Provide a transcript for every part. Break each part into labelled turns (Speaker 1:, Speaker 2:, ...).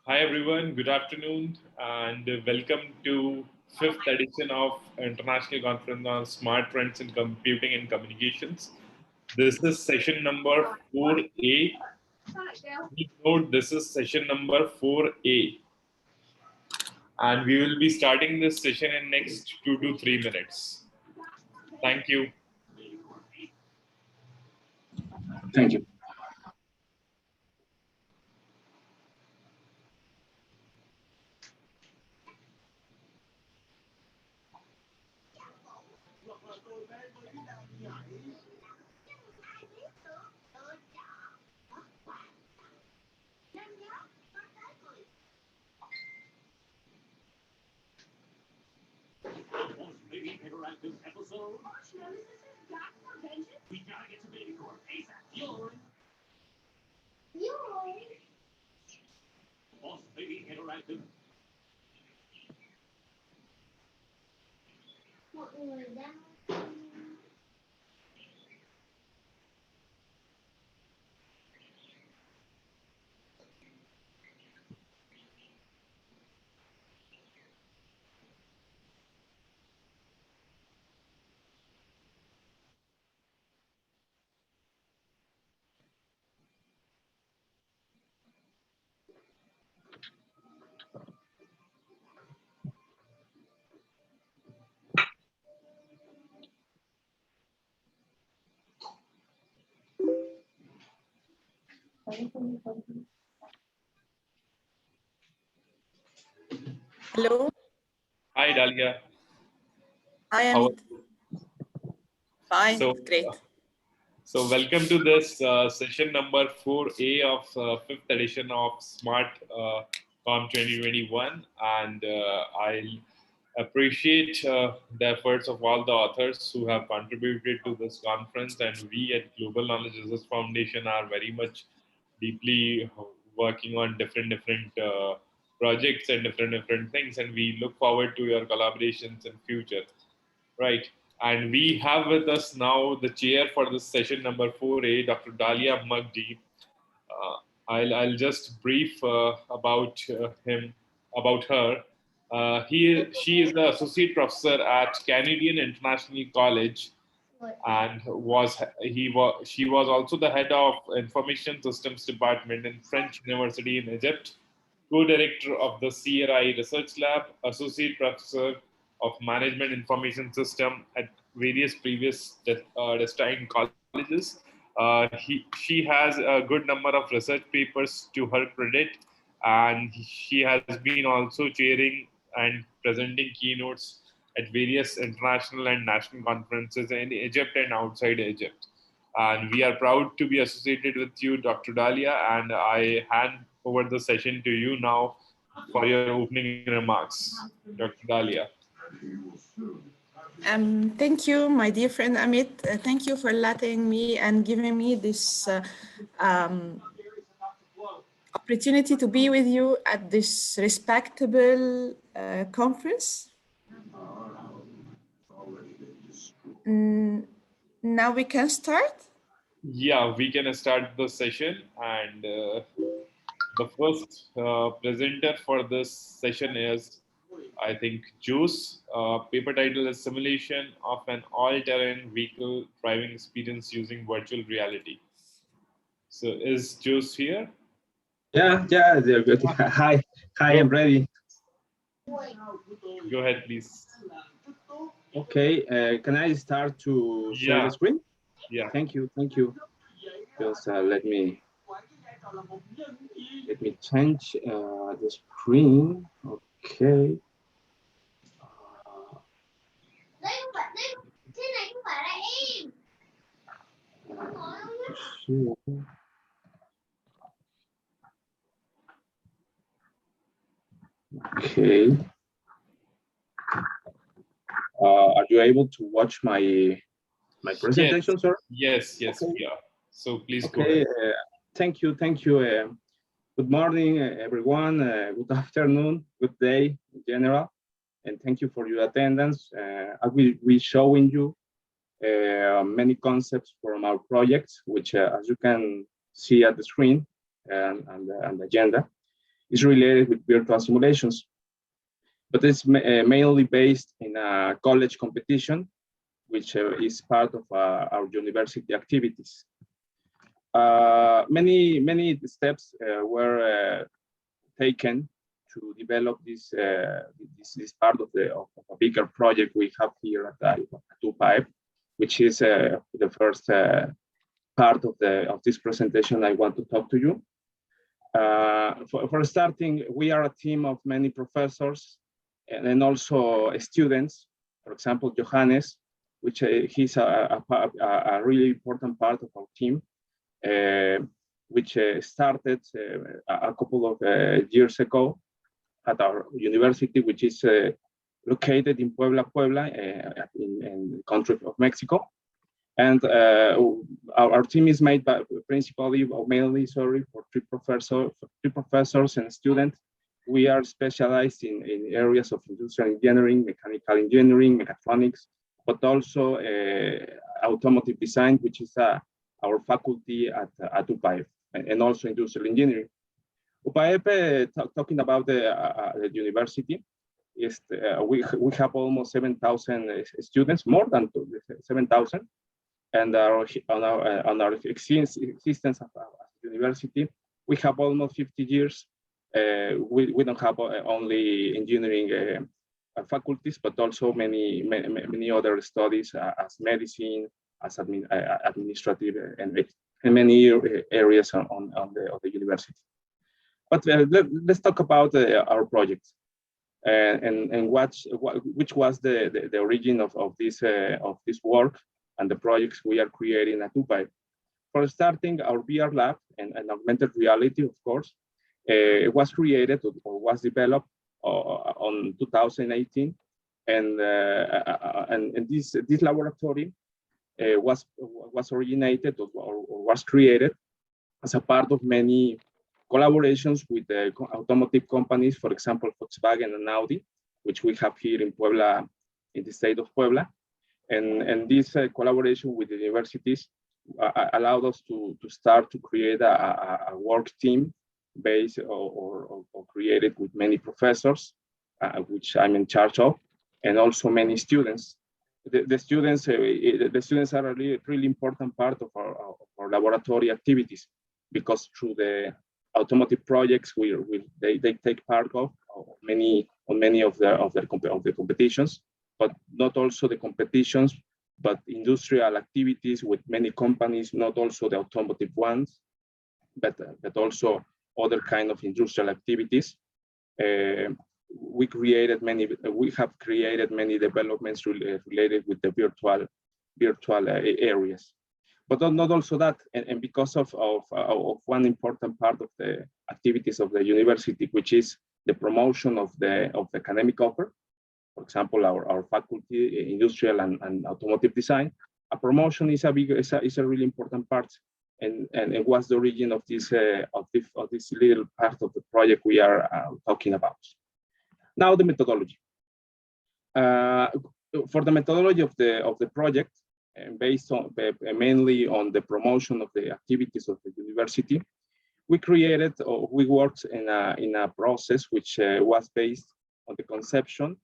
Speaker 1: Hi everyone, good afternoon and welcome to fifth edition of International Conference on Smart Trends in Computing and Communications. This is session number 4A. Please note this is session number 4A and we will be starting this session in next 2 to 3 minutes. Thank you.
Speaker 2: Thank you.
Speaker 3: Interactive episode. We gotta get to baby corn ASAP. Boss Baby Interactive.
Speaker 4: Hello.
Speaker 1: Hi Dalia.
Speaker 4: I am fine.
Speaker 1: So,
Speaker 4: Great.
Speaker 1: So welcome to this session number 4A of fifth edition of SmartCom 2021, and I'll appreciate the efforts of all the authors who have contributed to this conference, and we at Global Knowledge Research Foundation are very much deeply working on different projects and different things, and we look forward to your collaborations in future. Right. And we have with us now the chair for this session number 4A, Dr. Dalia Mughdy. Uh, I'll just brief about her. She is the associate professor at Canadian International College, and she was also the head of Information Systems Department in French University in Egypt, co-director of the CRI Research Lab, associate professor of Management Information System at various previous destined colleges. She has a good number of research papers to her credit, and she has been also chairing and presenting keynotes at various international and national conferences in Egypt and outside Egypt. And we are proud to be associated with you, Dr. Dalia, and I hand over the session to you now for your opening remarks, Dr. Dalia.
Speaker 4: Thank you, my dear friend Amit. Thank you for letting me and giving me this opportunity to be with you at this respectable conference. Now we can start?
Speaker 1: Yeah, we can start the session. And the first presenter for this session is, I think, Juice. Paper title is Simulation of an All-Terrain Vehicle Driving Experience Using Virtual Reality. So is Juice here?
Speaker 2: Yeah, they're good. Hi, I'm ready.
Speaker 1: Go ahead, please.
Speaker 2: Okay, can I start to share the screen?
Speaker 1: Yeah.
Speaker 2: Thank you. Just let me change the screen. Okay. Okay. Are you able to watch my presentation,
Speaker 1: Yes.
Speaker 2: sir?
Speaker 1: Yes, okay. Yeah. So please
Speaker 2: okay.
Speaker 1: Go ahead.
Speaker 2: Thank you. Good morning, everyone. Good afternoon, good day in general, and thank you for your attendance. I will be showing you many concepts from our projects, which, as you can see at the screen and the agenda. is related with virtual simulations, but it's mainly based in a college competition, which is part of our university activities. Many steps were taken to develop this part of a bigger project we have here at UPAEP, which is the first part of this presentation I want to talk to you. For starting, we are a team of many professors and also students. For example, Johannes, which he's a really important part of our team, which started a couple of years ago at our university, which is located in Puebla, in the country of Mexico. And our team is made by mainly for three professors and students. We are specialized in areas of industrial engineering, mechanical engineering, mechatronics, but also automotive design, which is our faculty at UPAEP, and also industrial engineering. UPAEP, talking about the university, is we have almost 7,000 students, more than 7,000, and on our existence as a university, we have almost 50 years. We don't have only engineering faculties, but also many other studies as medicine, as administrative, and many areas on the university. But let's talk about our projects and which was the origin of this work and the projects we are creating at UPAEP. For starting, our VR lab and augmented reality, of course, was created or was developed on 2018, and this laboratory was originated or was created as a part of many collaborations with the automotive companies, for example, Volkswagen and Audi, which we have here in Puebla, in the state of Puebla. And this collaboration with the universities allowed us to start to create a work team based or created with many professors, which I'm in charge of, and also many students. The students are a really important part of our laboratory activities, because through the automotive projects they take part of many of the competitions, but not also the competitions, but industrial activities with many companies, not also the automotive ones, but also other kind of industrial activities. We have created many developments related with the virtual areas. But not also that, and because of one important part of the activities of the university, which is the promotion of the academic offer. For example, our faculty, industrial and automotive design, a promotion is a really important part, and it was the origin of this little part of the project we are talking about. Now the methodology. For the methodology of the project, based on mainly on the promotion of the activities of the university, we worked in a process which was based on the conception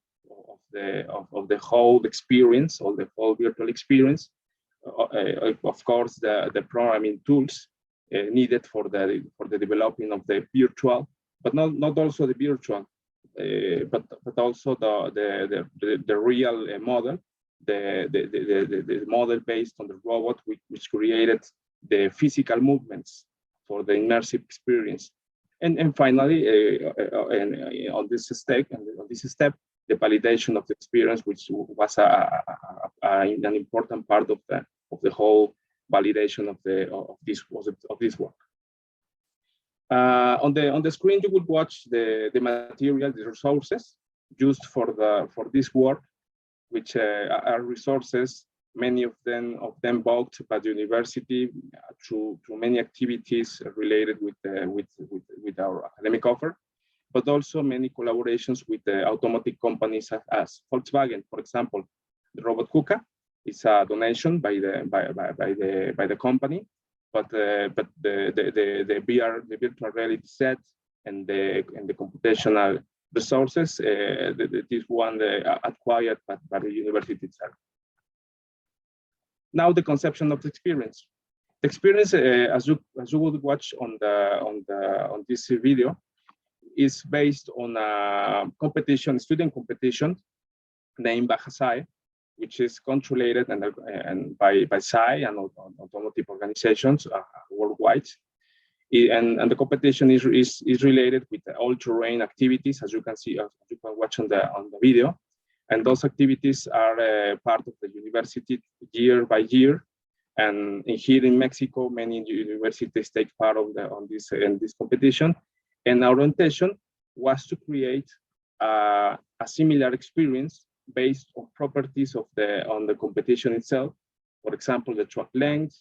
Speaker 2: of the whole experience, or the whole virtual experience. Of course, the programming tools needed for the development of the virtual, but not also the virtual, but also the real model, the model based on the robot, which created the physical movements for the immersive experience. And finally, on this step, the validation of the experience, which was an important part of the whole validation of this work. On the screen, you will watch the material, the resources used for this work, which are resources, many of them bought by the university through many activities related with our academic offer, but also many collaborations with the automotive companies as Volkswagen. For example, the robot KUKA is a donation by the company, but the virtual reality set and the computational resources. This one acquired by the university itself. Now the conception of the experience. The experience, as you would watch on this video, is based on a competition, student competition named Bajasai, which is controlled and by SAI and automotive organizations worldwide. And the competition is related with the all-terrain activities, as you can see, as you can watch on the video. And those activities are part of the university year by year. And here in Mexico, many universities take part in this competition. And our intention was to create a similar experience based on properties of the competition itself. For example, the track length,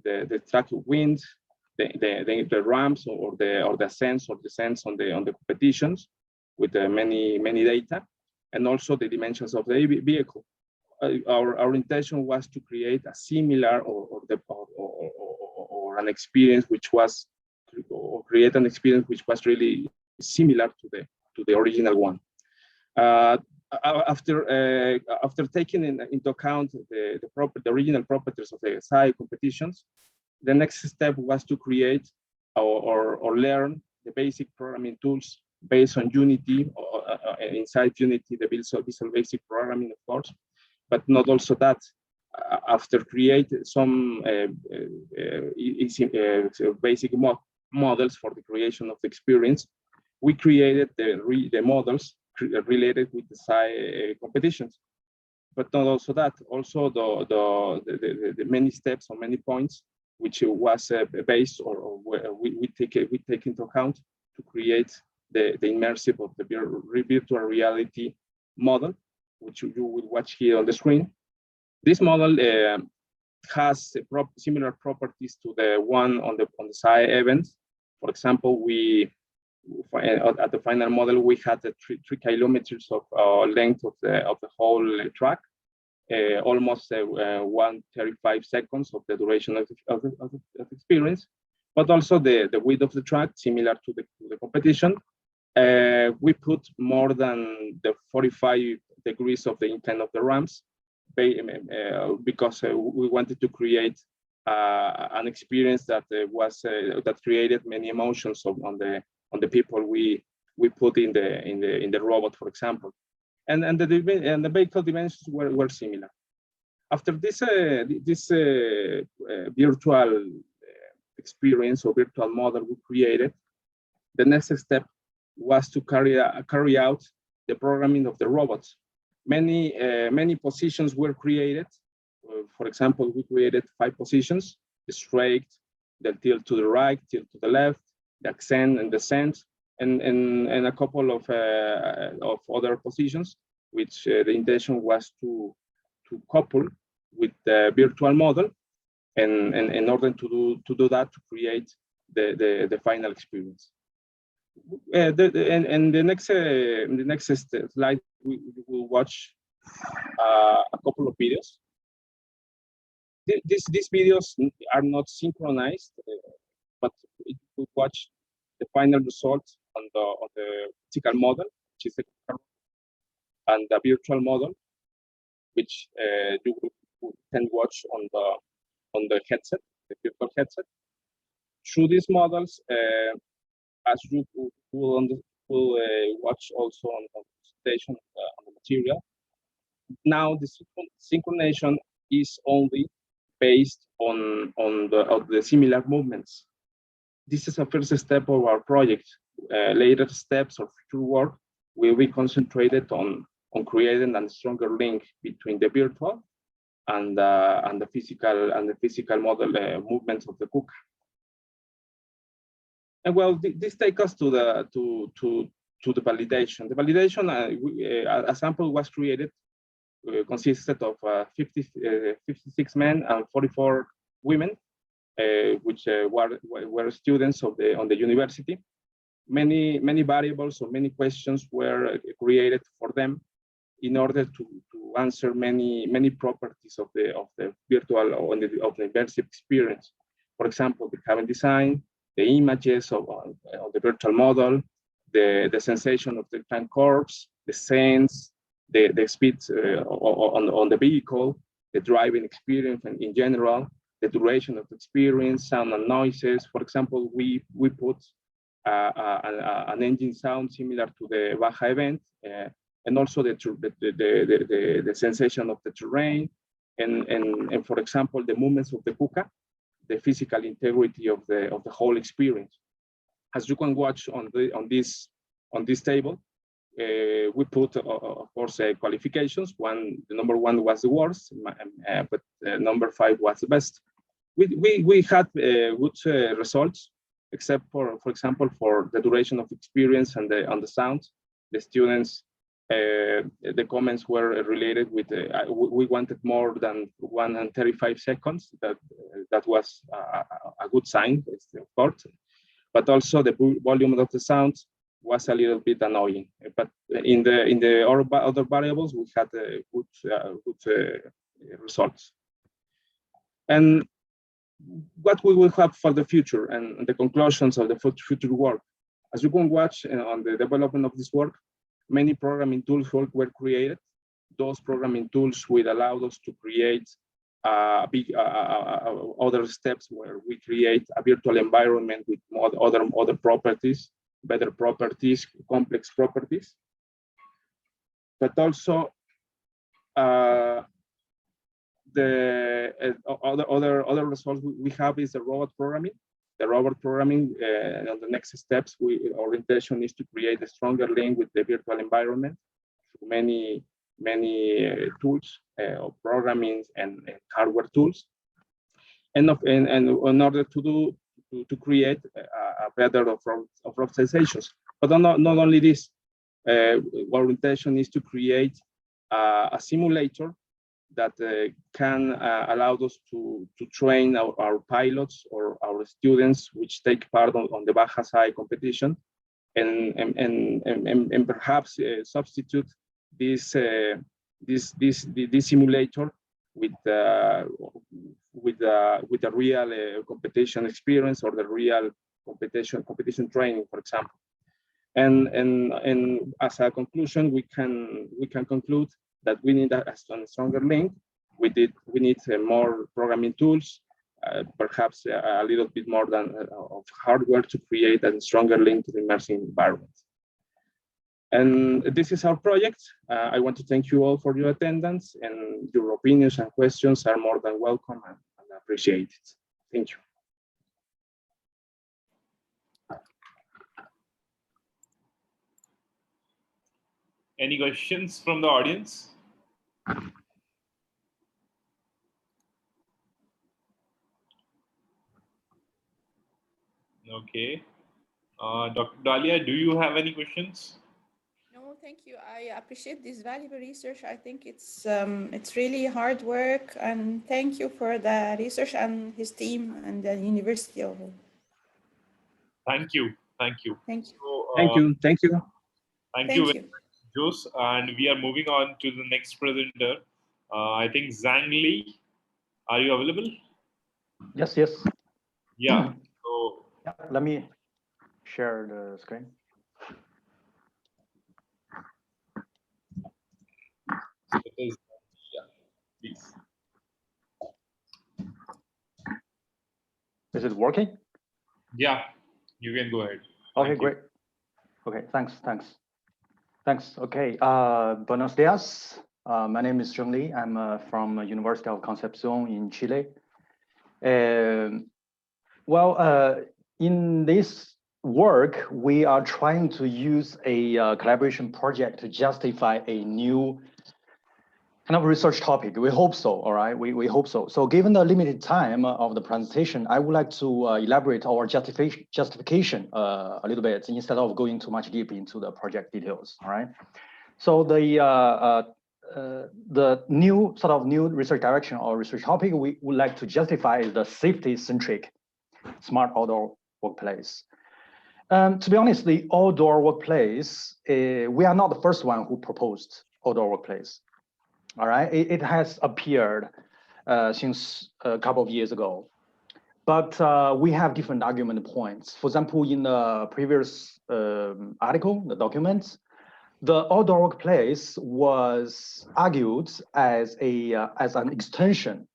Speaker 2: the track wind, the ramps or the ascents or descents on the competitions with many data, and also the dimensions of the vehicle. Our intention was to create a similar or an experience which was, or create an experience which was really similar to the original one. After taking into account the original properties of the SAI competitions, the next step was to create or learn the basic programming tools based on Unity, inside Unity, the Visual Basic Programming, of course, but not also that. After create some basic models for the creation of the experience, we created the models related with the SAI competitions. But not also that, also the many steps or many points which was based or we take into account to create the immersive of the virtual reality model, which you will watch here on the screen. This model has similar properties to the one on the SAI event. For example, at the final model, we had the 3 kilometers of length of the whole track, almost 135 seconds of the duration of the experience, but also the width of the track, similar to the competition. We put more than the 45 degrees of the incline of the ramps, because we wanted to create an experience that that created many emotions on the people we put in the robot, for example, and the vehicle dimensions were similar. After this virtual experience or virtual model we created, the next step was to carry out the programming of the robots. Many positions were created. For example, we created 5 positions: the straight, the tilt to the right, tilt to the left, the ascent and descent, and a couple of other positions, which the intention was to couple with the virtual model, and in order to do that, to create the final experience. In the next slide, we will watch a couple of videos. These videos are not synchronized, but we will watch the final results on the physical model, which is and the virtual model, which you can watch on the headset, the virtual headset. Through these models, as you will watch also on the presentation on the material. Now the synchronization is only based on the similar movements. This is a first step of our project. Later steps of future work will be concentrated on creating a stronger link between the virtual and the physical model movements of the KUKA. And well, this takes us to the validation. The validation, a sample was created, consisted of 56 men and 44 women, which were students on the university. Many variables or many questions were created for them in order to answer many properties of the virtual or of the immersive experience. For example, the cabin design, the images of the virtual model, the sensation of the time curves, the sense, the speed on the vehicle, the driving experience in general, the duration of the experience, sound and noises. For example, we put an engine sound similar to the Baja event, and also the sensation of the terrain, and for example, the movements of the KUKA, the physical integrity of the whole experience. As you can watch on this table, we put, of course, qualifications. The number 1 was the worst, but number 5 was the best. We had good results, except for example, for the duration of experience and on the sound. The students, the comments were related with we wanted more than 135 seconds. That was a good sign, of course. But also the volume of the sound was a little bit annoying. But in the other variables, we had good results. And what we will have for the future and the conclusions of the future work. As you can watch on the development of this work, many programming tools were created. Those programming tools will allow us to create other steps where we create a virtual environment with other properties, better properties, complex properties. But also the other results we have is the robot programming. The robot programming, on the next steps, our intention is to create a stronger link with the virtual environment through many tools of programming and hardware tools, and in order to create a better of sensations. But not only this, our intention is to create a simulator that can allow us to train our pilots or our students which take part on the Baja SAE competition, and perhaps substitute this simulator with the real competition experience or the real competition training, for example. And as a conclusion, we can conclude that we need a stronger link. We need more programming tools, perhaps a little bit more than of hardware to create a stronger link to the immersive environment. And this is our project. I want to thank you all for your attendance, and your opinions and questions are more than welcome and appreciated. Thank you.
Speaker 1: Any questions from the audience? Okay. Dr. Dalia, do you have any questions?
Speaker 4: No, thank you. I appreciate this valuable research. I think it's really hard work, and thank you for the research and his team and the university overall.
Speaker 1: Thank you. Thank you.
Speaker 4: Thank you.
Speaker 1: So,
Speaker 2: Thank you. Thank you.
Speaker 1: Thank you, Jose. And we are moving on to the next presenter. I think Zhang Li. Are you available?
Speaker 5: Yes, yes.
Speaker 1: Yeah. So
Speaker 5: yeah, let me share the screen.
Speaker 1: Please.
Speaker 5: Is it working?
Speaker 1: Yeah, you can go ahead.
Speaker 5: Okay, great. Okay, thanks. Okay, buenos dias. My name is Zheng Li. I'm from University of Concepcion in Chile. In this work, we are trying to use a collaboration project to justify a new kind of research topic. We hope so, all right? We hope so. So given the limited time of the presentation, I would like to elaborate our justification a little bit instead of going too much deep into the project details, all right? So the new research direction or research topic we would like to justify is the safety-centric smart outdoor workplace. To be honest, the outdoor workplace, we are not the first one who proposed outdoor workplace. All right, it has appeared since a couple of years ago. But we have different argument points. For example, in the previous article, the documents, the outdoor workplace was argued as an extension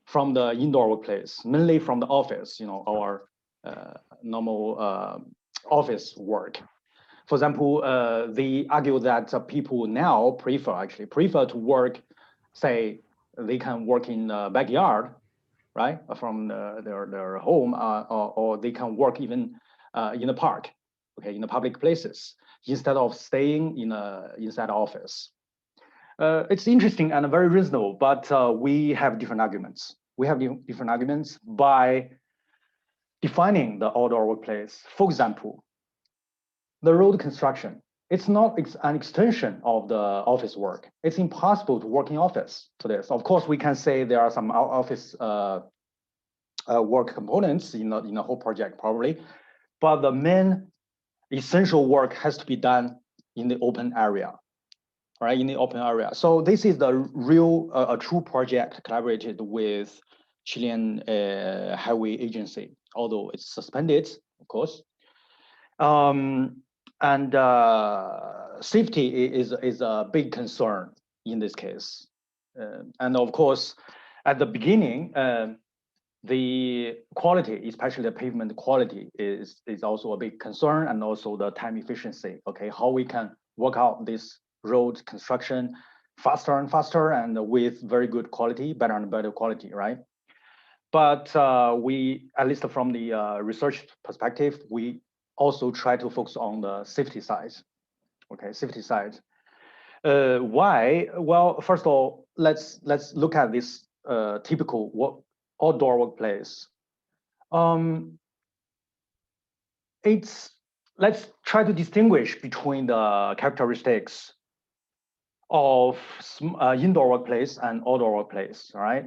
Speaker 5: from the indoor workplace, mainly from the office, our normal office work. For example, they argue that people now prefer to work, say, they can work in the backyard, right, from their home, or they can work even in the park, okay, in the public places, instead of staying inside the office. It's interesting and very reasonable, but we have different arguments. We have different arguments by defining the outdoor workplace. For example, the road construction. It's not an extension of the office work. It's impossible to work in office to this. Of course, we can say there are some office work components in the whole project probably, but the main essential work has to be done in the open area, right? In the open area. So this is the real, a true project collaborated with Chilean Highway Agency, although it's suspended, of course. And safety is a big concern in this case. And of course, at the beginning, the quality, especially the pavement quality, is also a big concern, and also the time efficiency. Okay, how we can work out this road construction faster and faster, and with very good quality, better and better quality, right? But we, at least from the research perspective, we also try to focus on the safety side. Okay, safety side. Why? Well, first of all, let's look at this typical outdoor workplace. Let's try to distinguish between the characteristics of indoor workplace and outdoor workplace. All right.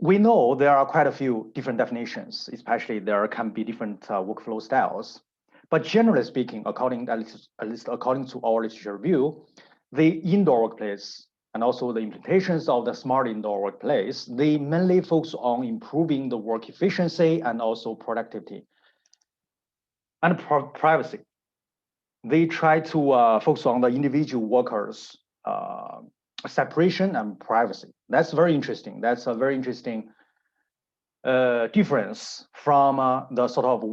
Speaker 5: We know there are quite a few different definitions, especially there can be different workflow styles. But generally speaking, at least according to our literature review, the indoor workplace and also the implications of the smart indoor workplace, they mainly focus on improving the work efficiency and also productivity and privacy. They try to focus on the individual workers' separation and privacy. That's very interesting. That's a very interesting difference from the sort of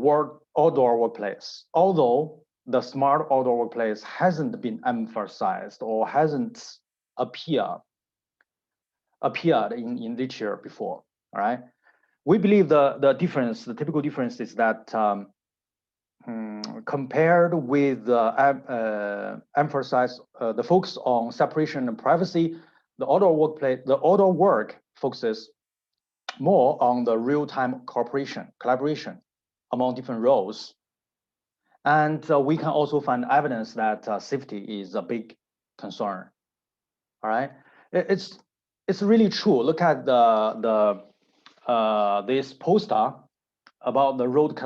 Speaker 5: outdoor workplace. Although the smart outdoor workplace hasn't been emphasized or hasn't appeared in literature before. All right, we believe the typical difference is that compared with the the focus on separation and privacy, the outdoor work focuses more on the real-time collaboration among different roles. And we can also find evidence that safety is a big concern. All right, it's really true. Look at this poster about the road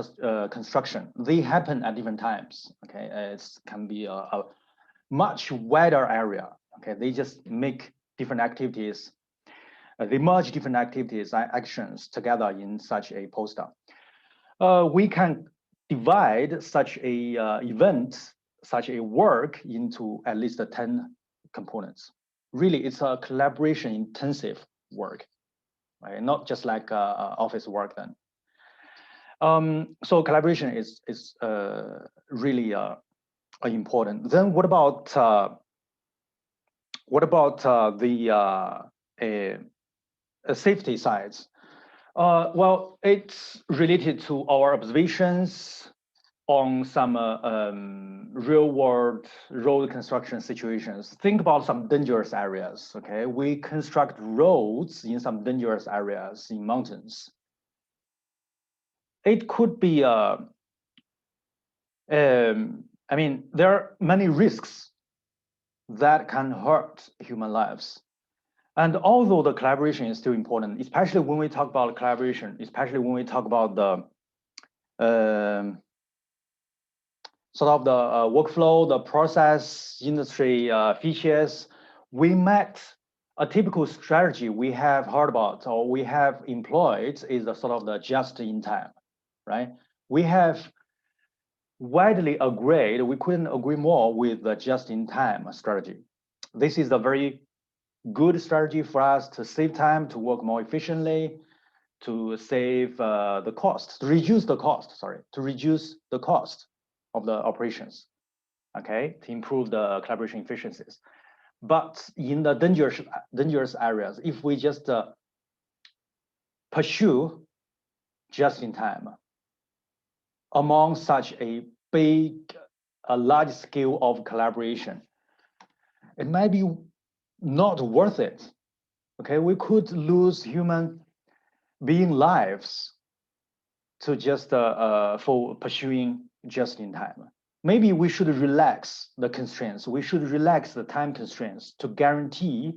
Speaker 5: construction. They happen at different times. Okay, it can be a much wider area. Okay, they just make different activities. They merge different activities and actions together in such a poster. We can divide such a event, such a work into at least 10 components. Really, it's a collaboration intensive work, right? Not just like office work then. So collaboration is really important. Then what about the safety sides? Well, it's related to our observations on some real-world road construction situations. Think about some dangerous areas. Okay, we construct roads in some dangerous areas in mountains. It could be, I mean, there are many risks that can hurt human lives. And although the collaboration is still important, especially when we talk about collaboration, especially when we talk about the sort of the workflow, the process, industry features, we might a typical strategy we have heard about or we have employed is the sort of the just in time, right? We have widely agreed, we couldn't agree more with the just in time strategy. This is a very good strategy for us to save time, to work more efficiently, to save the cost, to reduce the cost, to reduce the cost of the operations, okay, to improve the collaboration efficiencies. But in the dangerous areas, if we just pursue just in time among such a large scale of collaboration, it might be not worth it. Okay, we could lose human being lives to just for pursuing just in time. Maybe we should relax the constraints. We should relax the time constraints to guarantee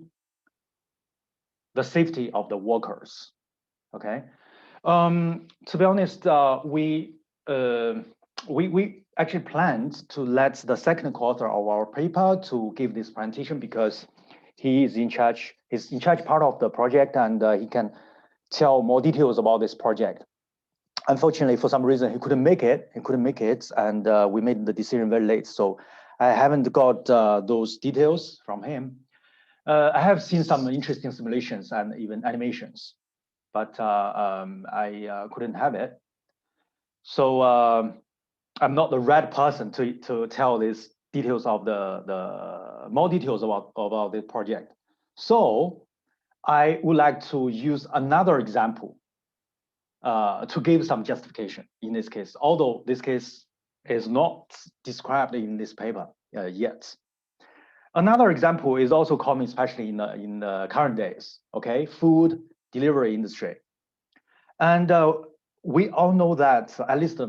Speaker 5: the safety of the workers. Okay. To be honest, we actually planned to let the second co-author of our paper to give this presentation because he is in charge. He's in charge part of the project, and he can tell more details about this project. Unfortunately, for some reason, he couldn't make it. And we made the decision very late. So I haven't got those details from him. I have seen some interesting simulations and even animations, but I couldn't have it. So I'm not the right person to tell these details of the more details about the project. So I would like to use another example to give some justification in this case, although this case is not described in this paper yet. Another example is also common, especially in the current days, okay? Food delivery industry. And we all know that, at least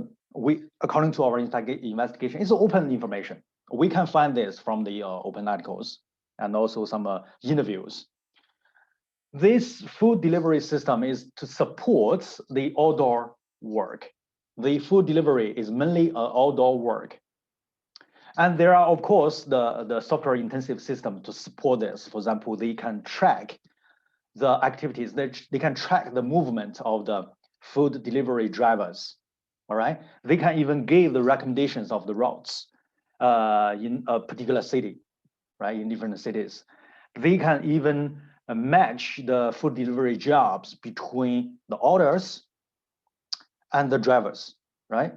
Speaker 5: according to our investigation, it's open information. We can find this from the open articles and also some interviews. This food delivery system is to support the outdoor work. The food delivery is mainly outdoor work. And there are, of course, the software intensive system to support this. For example, they can track the activities, they can track the movement of the food delivery drivers, all right? They can even give the recommendations of the routes in a particular city, right, in different cities. They can even match the food delivery jobs between the orders and the drivers, right?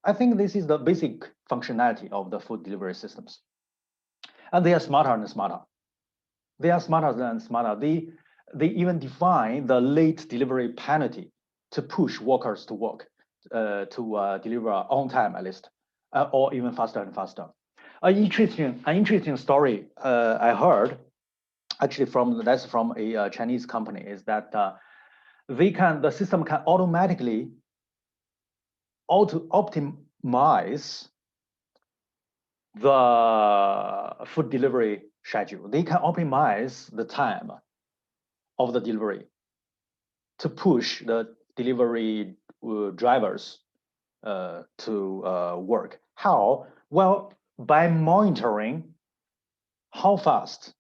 Speaker 5: I think this is the basic functionality of the food delivery systems. And they are smarter and smarter. They are smarter and smarter. They even define the late delivery penalty to push workers to work, to deliver on time at least, or even faster and faster. An interesting story I heard, actually that's from a Chinese company, is that the system can automatically optimize the food delivery schedule. They can optimize the time of the delivery to push the delivery drivers to work. How? Well, by monitoring how fast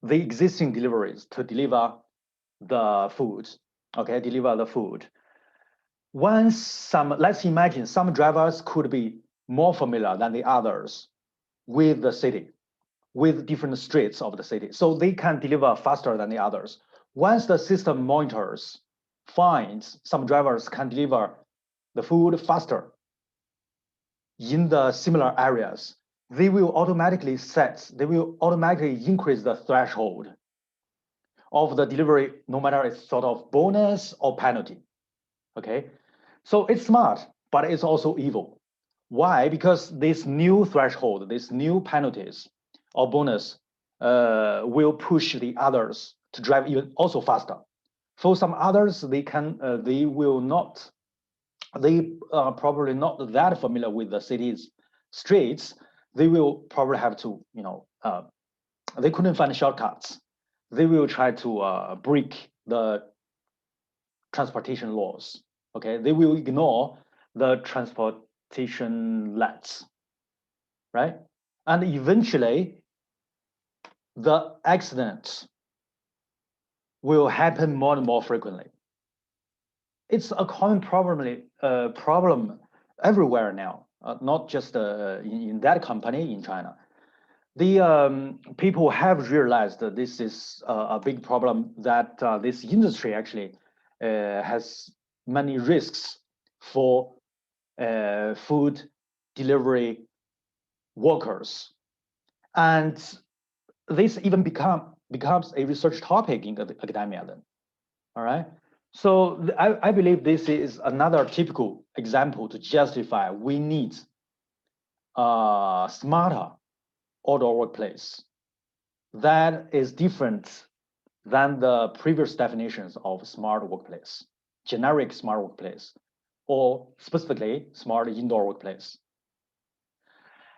Speaker 5: the existing deliveries to deliver the food, okay, Once let's imagine some drivers could be more familiar than the others with the city, with different streets of the city. So they can deliver faster than the others. Once the system monitors, finds some drivers can deliver the food faster in the similar areas, they will automatically increase the threshold of the delivery, no matter it's sort of bonus or penalty, okay? So it's smart, but it's also evil. Why? Because this new threshold, these new penalties or bonus will push the others to drive even also faster. For some others, they are probably not that familiar with the city's streets. They will probably have to, they couldn't find shortcuts. They will try to break the transportation laws. Okay, they will ignore the transportation lights, right? And eventually, the accidents will happen more and more frequently. It's a common problem everywhere now, not just in that company in China. The people have realized that this is a big problem, that this industry actually has many risks for food delivery workers. And this even becomes a research topic in academia then, all right? So I believe this is another typical example to justify we need a smarter outdoor workplace that is different than the previous definitions of smart workplace, generic smart workplace, or specifically smart indoor workplace.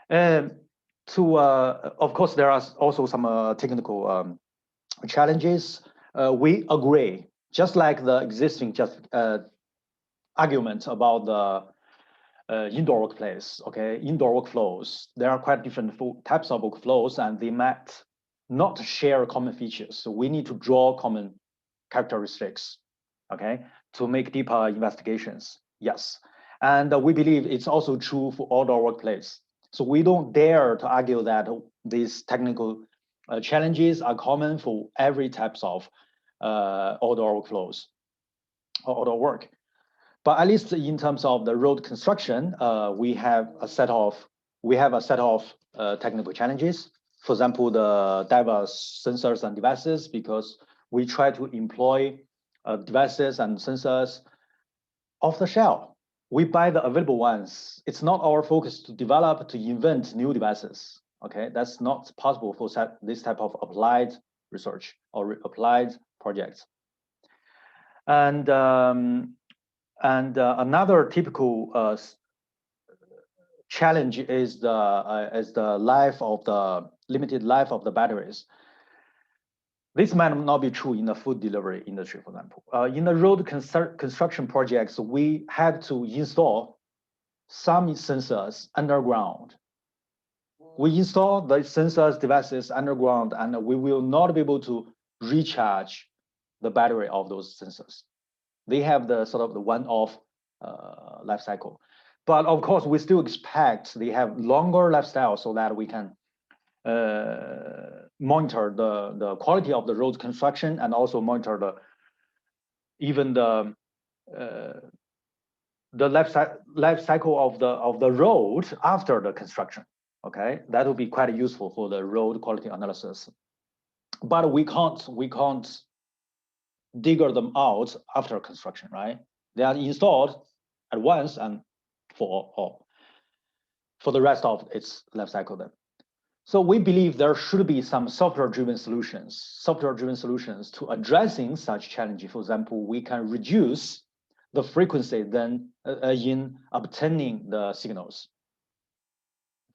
Speaker 5: And of course, there are also some technical challenges. We agree, just like the existing argument about the indoor workplace, okay, indoor workflows, there are quite different types of workflows, and they might not share common features. So we need to draw common characteristics, okay, to make deeper investigations. Yes, and we believe it's also true for outdoor workplace. So we don't dare to argue that these technical challenges are common for every types of outdoor workflows or outdoor work. But at least in terms of the road construction, we have a set of technical challenges. For example, the diverse sensors and devices, because we try to employ devices and sensors off the shelf. We buy the available ones. It's not our focus to develop, to invent new devices. Okay, that's not possible for this type of applied research or applied projects. And another typical challenge is the limited life of the batteries. This might not be true in the food delivery industry, for example. In the road construction projects, we had to install some sensors underground. We install the sensors devices underground, and we will not be able to recharge the battery of those sensors. They have the sort of the one-off life cycle. But of course, we still expect they have longer lifestyle so that we can monitor the quality of the road construction, and also monitor the life cycle of the road after the construction. Okay, that will be quite useful for the road quality analysis. But we can't digger them out after construction, right? They are installed at once and for the rest of its life cycle then. So we believe there should be some software-driven solutions to addressing such challenges. For example, we can reduce the frequency then in obtaining the signals.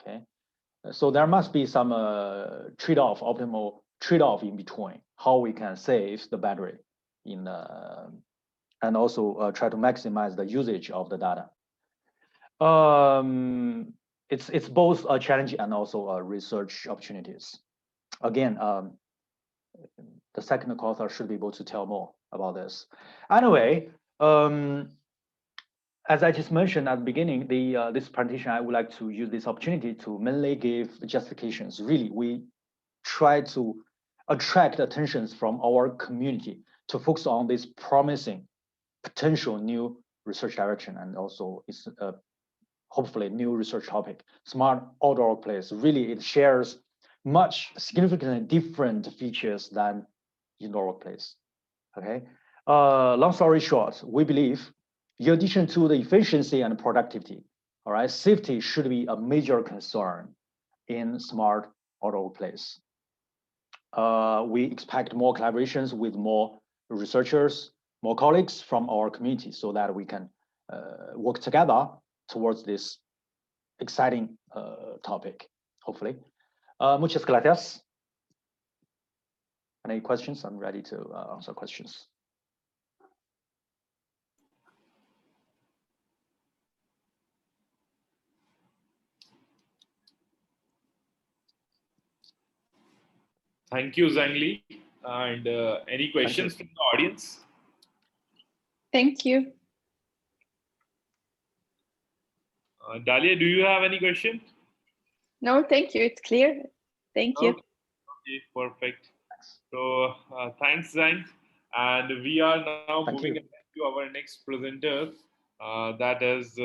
Speaker 5: Okay, so there must be some trade-off, optimal trade-off in between how we can save the battery and also try to maximize the usage of the data. It's both a challenge and also research opportunities. Again, the second author should be able to tell more about this. Anyway, as I just mentioned at the beginning, this presentation, I would like to use this opportunity to mainly give justifications. Really, we try to attract attentions from our community to focus on this promising potential new research direction, and also it's hopefully new research topic, smart outdoor workplace. Really, it shares much significantly different features than indoor workplace. Okay, long story short, we believe in addition to the efficiency and productivity, all right, safety should be a major concern in smart outdoor workplace. We expect more collaborations with more researchers, more colleagues from our community, so that we can work together towards this exciting topic, hopefully. Muchas gracias. Any questions? I'm ready to answer questions.
Speaker 1: Thank you, Zhang Li. And any questions from the audience?
Speaker 6: Thank you.
Speaker 1: Dalia, do you have any question?
Speaker 6: No, thank you. It's clear. Thank you.
Speaker 1: Okay, perfect. So thanks, Zain. And we are now
Speaker 5: Thank
Speaker 1: moving
Speaker 5: you.
Speaker 1: ahead to our next presenter. That is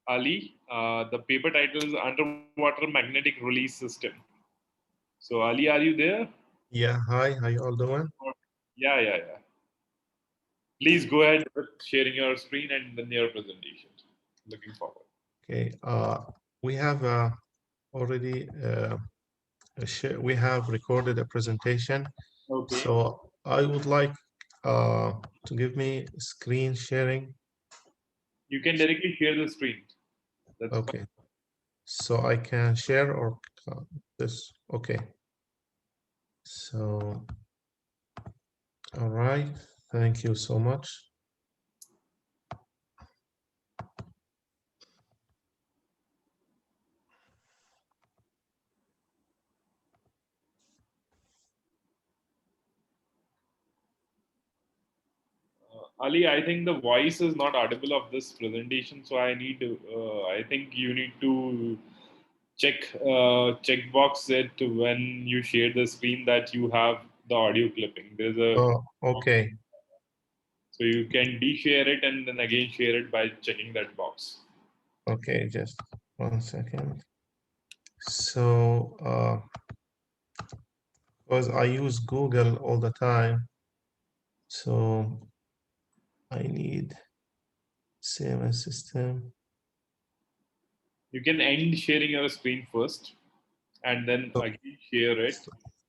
Speaker 1: Ali. The paper title is Underwater Magnetic Release System. So Ali, are you there?
Speaker 7: Yeah, hi, how you all doing?
Speaker 1: Yeah. Please go ahead with sharing your screen and then your presentation. Looking forward.
Speaker 7: Okay, we have already we have recorded a presentation.
Speaker 1: Okay.
Speaker 7: So I would like to give me screen sharing.
Speaker 1: You can directly share the screen. That's
Speaker 7: Okay,
Speaker 1: fine.
Speaker 7: so I can share or this. Okay. So, all right, thank you so much.
Speaker 1: Ali, I think the voice is not audible of this presentation, so I need to. I think you need to checkbox it when you share the screen that you have the audio clipping. There's a
Speaker 7: Oh, okay.
Speaker 1: so you can de-share it and then again share it by checking that box.
Speaker 7: Okay, just 1 second. So, because I use Google all the time, so I need CMS system.
Speaker 1: You can end sharing your screen first, and then
Speaker 7: So-
Speaker 1: again share it.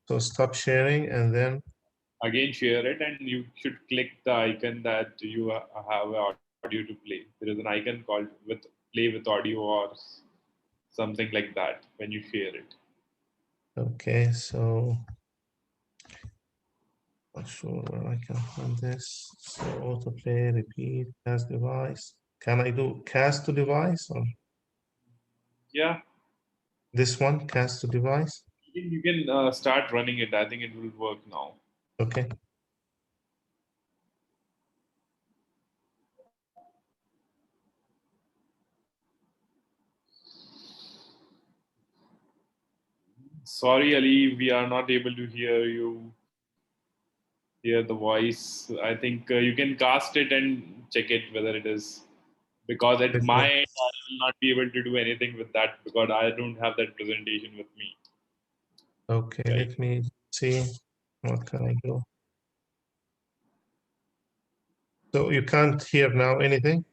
Speaker 7: So stop sharing and then,
Speaker 1: Again share it, and you should click the icon that you have audio to play. There is an icon called with play with audio or something like that when you share it.
Speaker 7: okay, so not sure where I can find this. So autoplay, repeat, cast device. Can I do cast to device or
Speaker 1: Yeah,
Speaker 7: this one, cast to device?
Speaker 1: you can start running it. I think it will work now.
Speaker 7: Okay.
Speaker 1: Sorry, Ali, we are not able to hear you. Hear the voice. I think you can cast it and check it whether it is, because at
Speaker 7: Yes,
Speaker 1: my
Speaker 7: yes.
Speaker 1: end I will not be able to do anything with that because I don't have that presentation with me.
Speaker 7: Okay,
Speaker 1: Right.
Speaker 7: let me see. What can I do? So you can't hear now anything?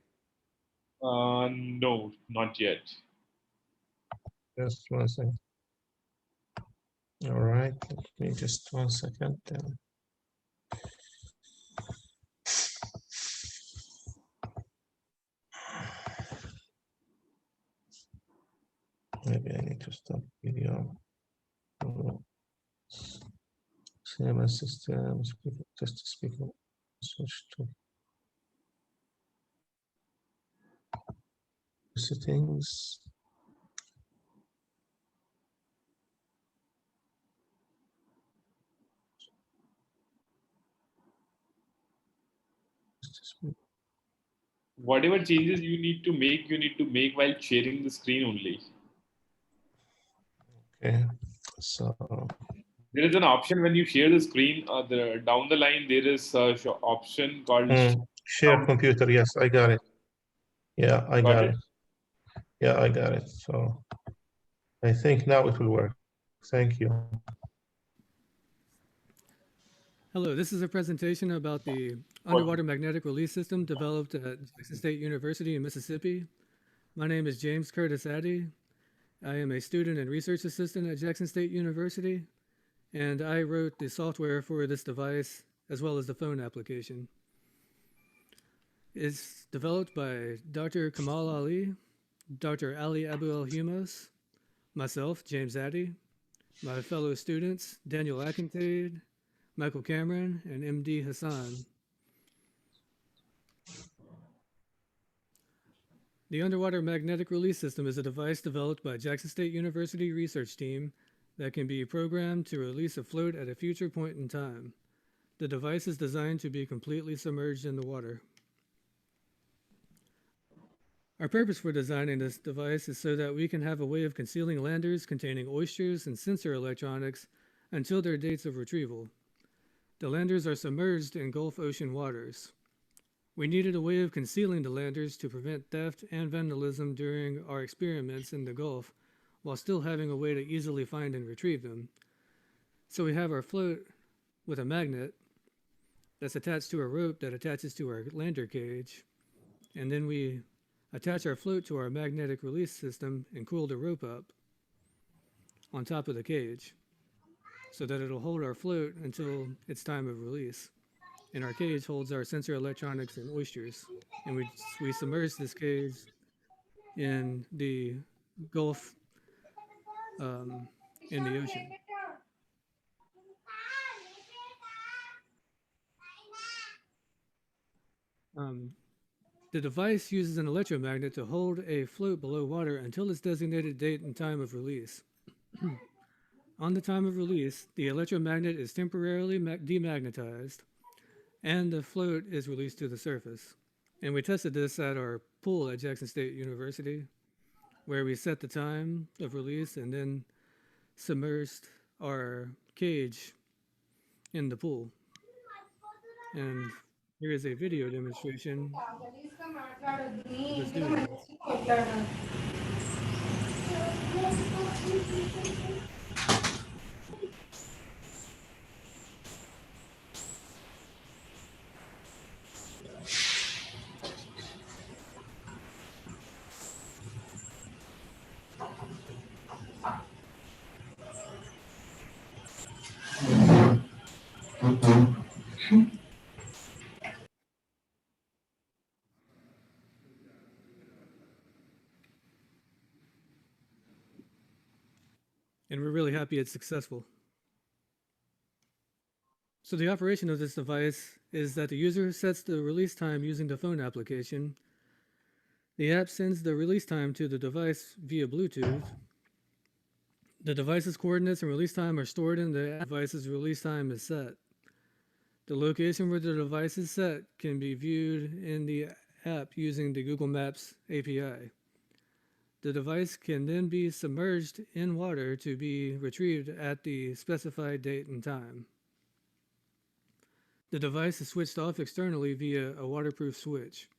Speaker 1: No, not yet.
Speaker 7: Just 1 second. All right, let me just 1 second. Maybe I need to stop video. CMS system, speaker, test speaker, switch to settings.
Speaker 1: Whatever changes you need to make while sharing the screen only.
Speaker 7: Okay, so
Speaker 1: There is an option when you share the screen. Down the line there is a option called.
Speaker 7: share computer. Yes, I got it. Yeah, I got it. Yeah, I got it. So I think now it will work. Thank you.
Speaker 8: Hello, this is a presentation about the underwater magnetic release system developed at Jackson State University in Mississippi. My name is James Curtis Addy. I am a student and research assistant at Jackson State University, and I wrote the software for this device as well as the phone application. It's developed by Dr. Kamal Ali, Dr. Ali Abu El Humos, myself, James Addy, my fellow students, Daniel Akintaid, Michael Cameron, and MD Hassan. The underwater magnetic release system is a device developed by Jackson State University research team that can be programmed to release a float at a future point in time. The device is designed to be completely submerged in the water. Our purpose for designing this device is so that we can have a way of concealing landers containing oysters and sensor electronics until their dates of retrieval. The landers are submerged in Gulf Ocean waters. We needed a way of concealing the landers to prevent theft and vandalism during our experiments in the Gulf, while still having a way to easily find and retrieve them. So we have our float with a magnet that's attached to a rope that attaches to our lander cage, and then we attach our float to our magnetic release system and cool the rope up on top of the cage so that it'll hold our float until its time of release. And our cage holds our sensor electronics and oysters. And we submerge this cage in the Gulf, in the ocean. The device uses an electromagnet to hold a float below water until its designated date and time of release. On the time of release, the electromagnet is temporarily demagnetized and the float is released to the surface. And we tested this at our pool at Jackson State University, where we set the time of release and then submerged our cage in the pool. And here is a video demonstration of this doing. And we're really happy it's successful. So the operation of this device is that the user sets the release time using the phone application. The app sends the release time to the device via Bluetooth. The device's coordinates and release time are stored in the app. The device's release time is set. The location where the device is set can be viewed in the app using the Google Maps API. The device can then be submerged in water to be retrieved at the specified date and time. The device is switched off externally via a waterproof switch.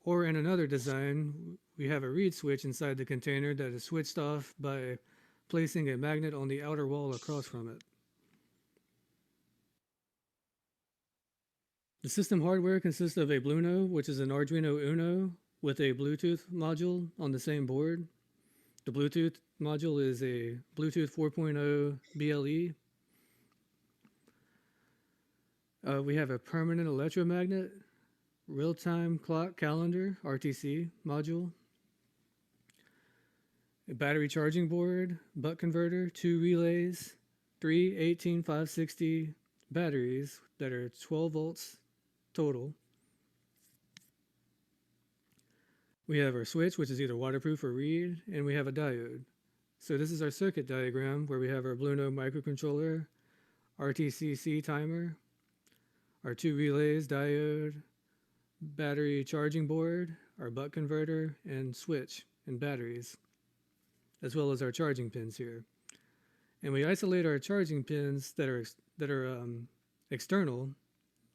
Speaker 8: Or in another design, we have a reed switch inside the container that is switched off by placing a magnet on the outer wall across from it. The system hardware consists of a Blueno, which is an Arduino Uno, with a Bluetooth module on the same board. The Bluetooth module is a Bluetooth 4.0 BLE. We have a permanent electromagnet, real-time clock calendar, RTC module, a battery charging board, buck converter, 2 relays, 3 18560 batteries that are 12 volts total. We have our switch, which is either waterproof or reed, and we have a diode. So this is our circuit diagram where we have our Blueno microcontroller, RTCC timer, our 2 relays, diode, battery charging board, our buck converter, and switch and batteries, as well as our charging pins here. And we isolate our charging pins that are external.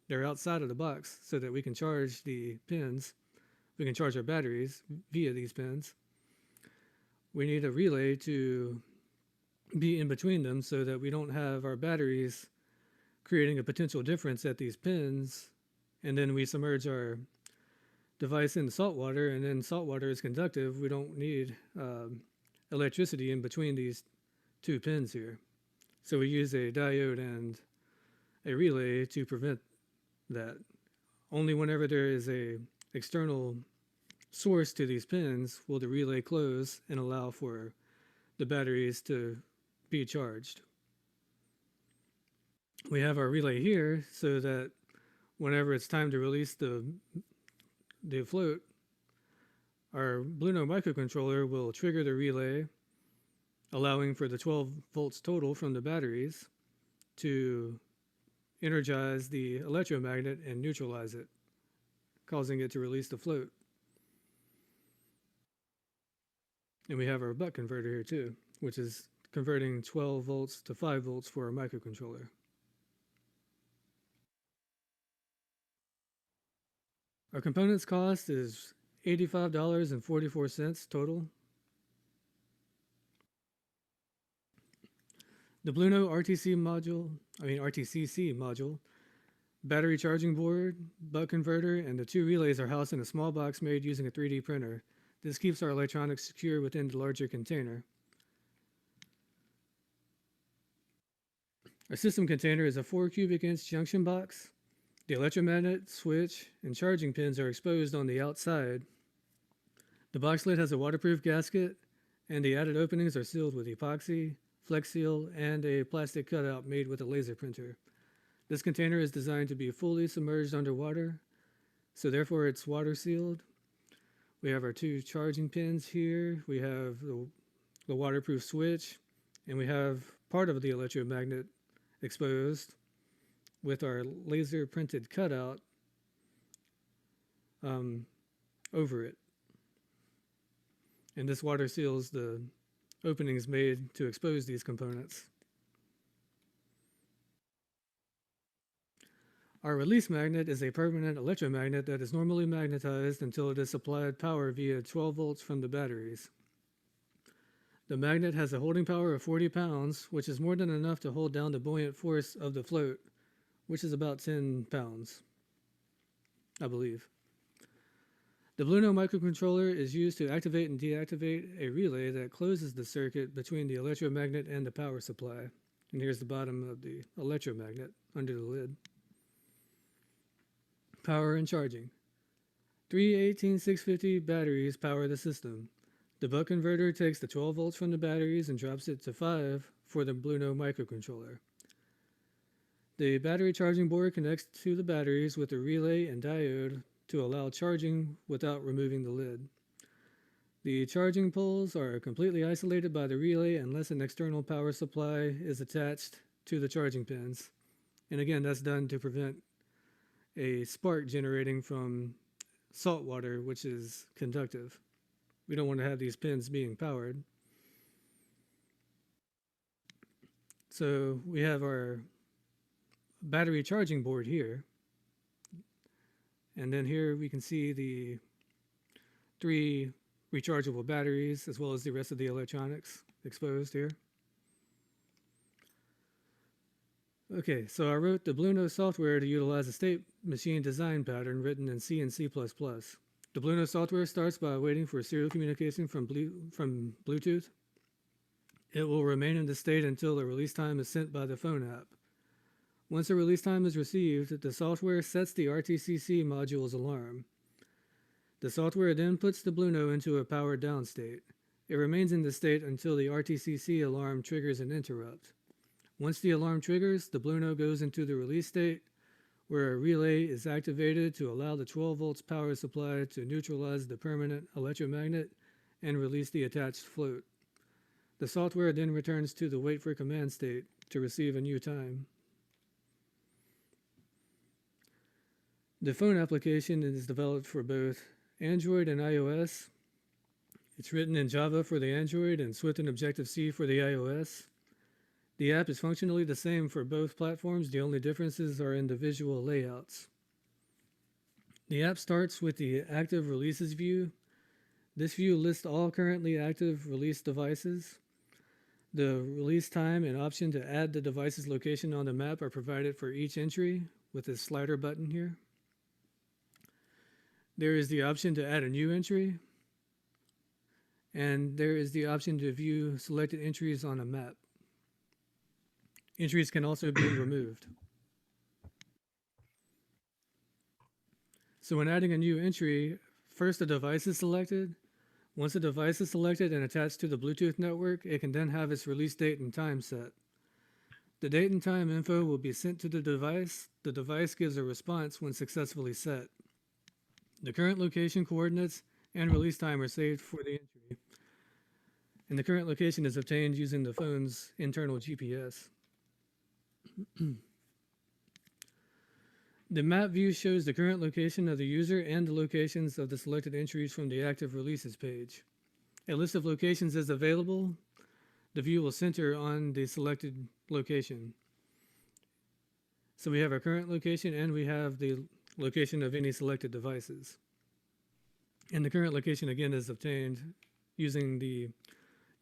Speaker 8: They're outside of the box so that we can charge the pins. We can charge our batteries via these pins. We need a relay to be in between them so that we don't have our batteries creating a potential difference at these pins. And then we submerge our device in salt water, and then salt water is conductive. We don't need electricity in between these 2 pins here. So we use a diode and a relay to prevent that. Only whenever there is a external source to these pins will the relay close and allow for the batteries to be charged. We have our relay here so that whenever it's time to release the float, our Blueno microcontroller will trigger the relay, allowing for the 12 volts total from the batteries to energize the electromagnet and neutralize it, causing it to release the float. And we have our buck converter here too, which is converting 12 volts to 5 volts for our microcontroller. Our components cost is $85.44 total. The Blueno RTCC module, battery charging board, buck converter, and the 2 relays are housed in a small box made using a 3D printer. This keeps our electronics secure within the larger container. Our system container is a 4 cubic inch junction box. The electromagnet, switch, and charging pins are exposed on the outside. The box lid has a waterproof gasket, and the added openings are sealed with epoxy, Flex Seal, and a plastic cutout made with a laser printer. This container is designed to be fully submerged underwater, so therefore it's water sealed. We have our 2 charging pins here. We have the waterproof switch, and we have part of the electromagnet exposed with our laser printed cutout over it. And this water seals the openings made to expose these components. Our release magnet is a permanent electromagnet that is normally magnetized until it is supplied power via 12 volts from the batteries. The magnet has a holding power of 40 pounds, which is more than enough to hold down the buoyant force of the float, which is about 10 pounds, I believe. The Blueno microcontroller is used to activate and deactivate a relay that closes the circuit between the electromagnet and the power supply. And here's the bottom of the electromagnet under the lid. Power and charging. 3 18650 batteries power the system. The buck converter takes the 12 volts from the batteries and drops it to 5 for the Blueno microcontroller. The battery charging board connects to the batteries with a relay and diode to allow charging without removing the lid. The charging poles are completely isolated by the relay unless an external power supply is attached to the charging pins. And again, that's done to prevent a spark generating from salt water, which is conductive. We don't want to have these pins being powered. So we have our battery charging board here. And then here we can see the 3 rechargeable batteries as well as the rest of the electronics exposed here. Okay, so I wrote the Blueno software to utilize a state machine design pattern written in C and C++. The Blueno software starts by waiting for serial communication from Bluetooth. It will remain in this state until the release time is sent by the phone app. Once the release time is received, the software sets the RTCC module's alarm. The software then puts the Blueno into a powered down state. It remains in this state until the RTCC alarm triggers an interrupt. Once the alarm triggers, the Blueno goes into the release state, where a relay is activated to allow the 12 volts power supply to neutralize the permanent electromagnet and release the attached float. The software then returns to the wait for command state to receive a new time. The phone application is developed for both Android and iOS. It's written in Java for the Android and Swift and Objective-C for the iOS. The app is functionally the same for both platforms. The only differences are in the visual layouts. The app starts with the Active Releases view. This view lists all currently active release devices. The release time and option to add the device's location on the map are provided for each entry with this slider button here. There is the option to add a new entry, and there is the option to view selected entries on a map. Entries can also be removed. So when adding a new entry, first the device is selected. Once the device is selected and attached to the Bluetooth network, it can then have its release date and time set. The date and time info will be sent to the device. The device gives a response when successfully set. The current location coordinates and release time are saved for the entry. and the current location is obtained using the phone's internal GPS. The map view shows the current location of the user and the locations of the selected entries from the active releases page. A list of locations is available. The view will center on the selected location. So we have our current location and we have the location of any selected devices. And the current location again is obtained using the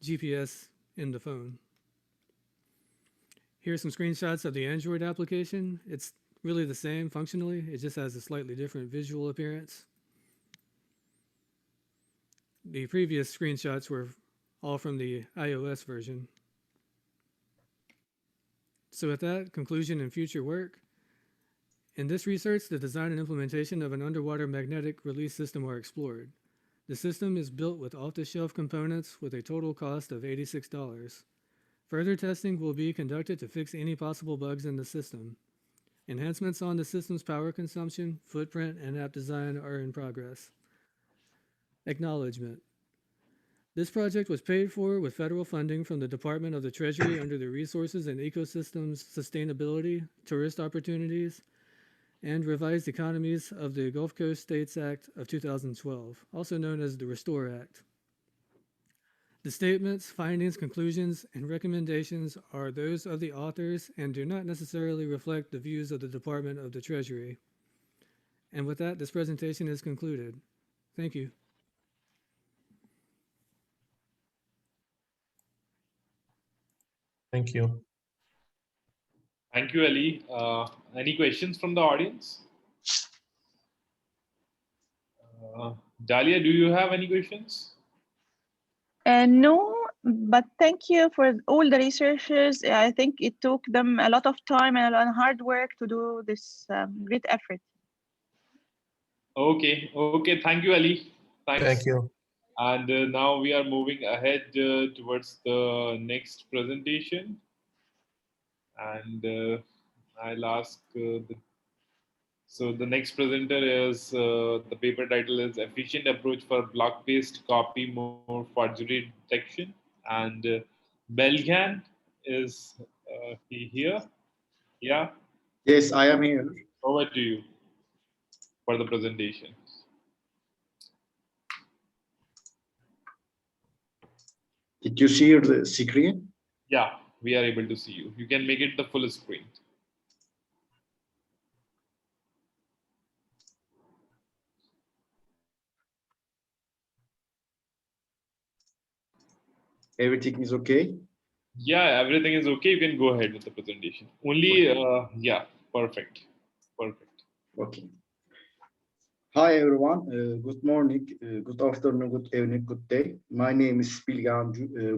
Speaker 8: GPS in the phone. Here's some screenshots of the Android application. It's really the same functionally, it just has a slightly different visual appearance. The previous screenshots were all from the iOS version. So with that, conclusion and future work. In this research, the design and implementation of an underwater magnetic release system are explored. The system is built with off-the-shelf components with a total cost of $86. Further testing will be conducted to fix any possible bugs in the system. Enhancements on the system's power consumption, footprint, and app design are in progress. Acknowledgement. This project was paid for with federal funding from the Department of the Treasury under the Resources and Ecosystems Sustainability, Tourist Opportunities, and Revised Economies of the Gulf Coast States Act of 2012, also known as the Restore Act. The statements, findings, conclusions, and recommendations are those of the authors and do not necessarily reflect the views of the Department of the Treasury. And with that, this presentation is concluded. Thank you.
Speaker 7: Thank you.
Speaker 1: Thank you, Ali. Any questions from the audience? Dalia, do you have any questions?
Speaker 6: No, but thank you for all the researchers. I think it took them a lot of time and a lot of hard work to do this great effort.
Speaker 1: Okay, okay. Thank you, Ali. Thanks.
Speaker 7: Thank you.
Speaker 1: And now we are moving ahead towards the next presentation. And I'll ask so the next presenter is, the paper title is Efficient Approach for Block-Based Copy More Forgery Detection. And Belghan, is he here? Yeah?
Speaker 9: Yes, I am here.
Speaker 1: Over to you for the presentation.
Speaker 9: Did you see the screen?
Speaker 1: Yeah, we are able to see you. You can make it the full screen.
Speaker 9: Everything is okay?
Speaker 1: Yeah, everything is okay. You can go ahead with the presentation. Only, yeah, perfect. Perfect.
Speaker 9: Okay. Hi, everyone. Good morning, good afternoon, good evening, good day. My name is Bilgehan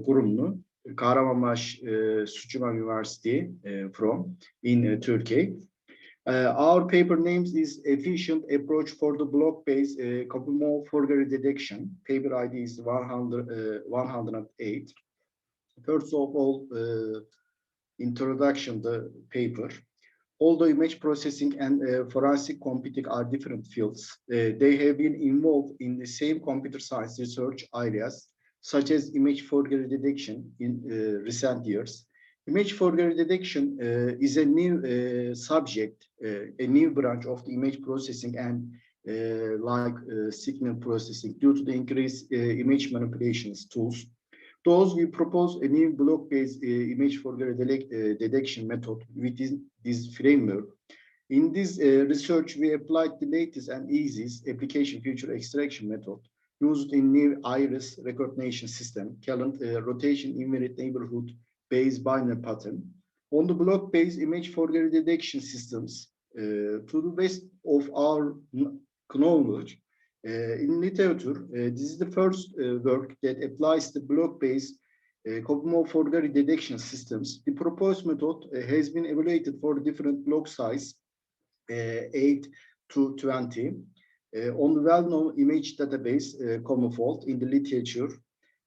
Speaker 9: Gurumlu, Kahramanmaraş Suçuma University from in Turkey. Our paper name is Efficient Approach for the Block-Based Copy More Forgery Detection. Paper ID is 108. First of all, introduction the paper. Although image processing and forensic computing are different fields, they have been involved in the same computer science research areas, such as image forgery detection in recent years. Image forgery detection is a new subject, a new branch of the image processing and signal processing due to the increased image manipulations tools. Thus, we propose a new block-based image forgery detection method within this framework. In this research, we applied the latest and easiest application feature extraction method used in new iris recognition system, called rotation invariant neighborhood-based binary pattern. On the block-based image forgery detection systems, to the best of our knowledge, in literature, this is the first work that applies the block-based copy more forgery detection systems. The proposed method has been evaluated for different block size, 8 to 20, on the well-known image database, Comofold, in the literature.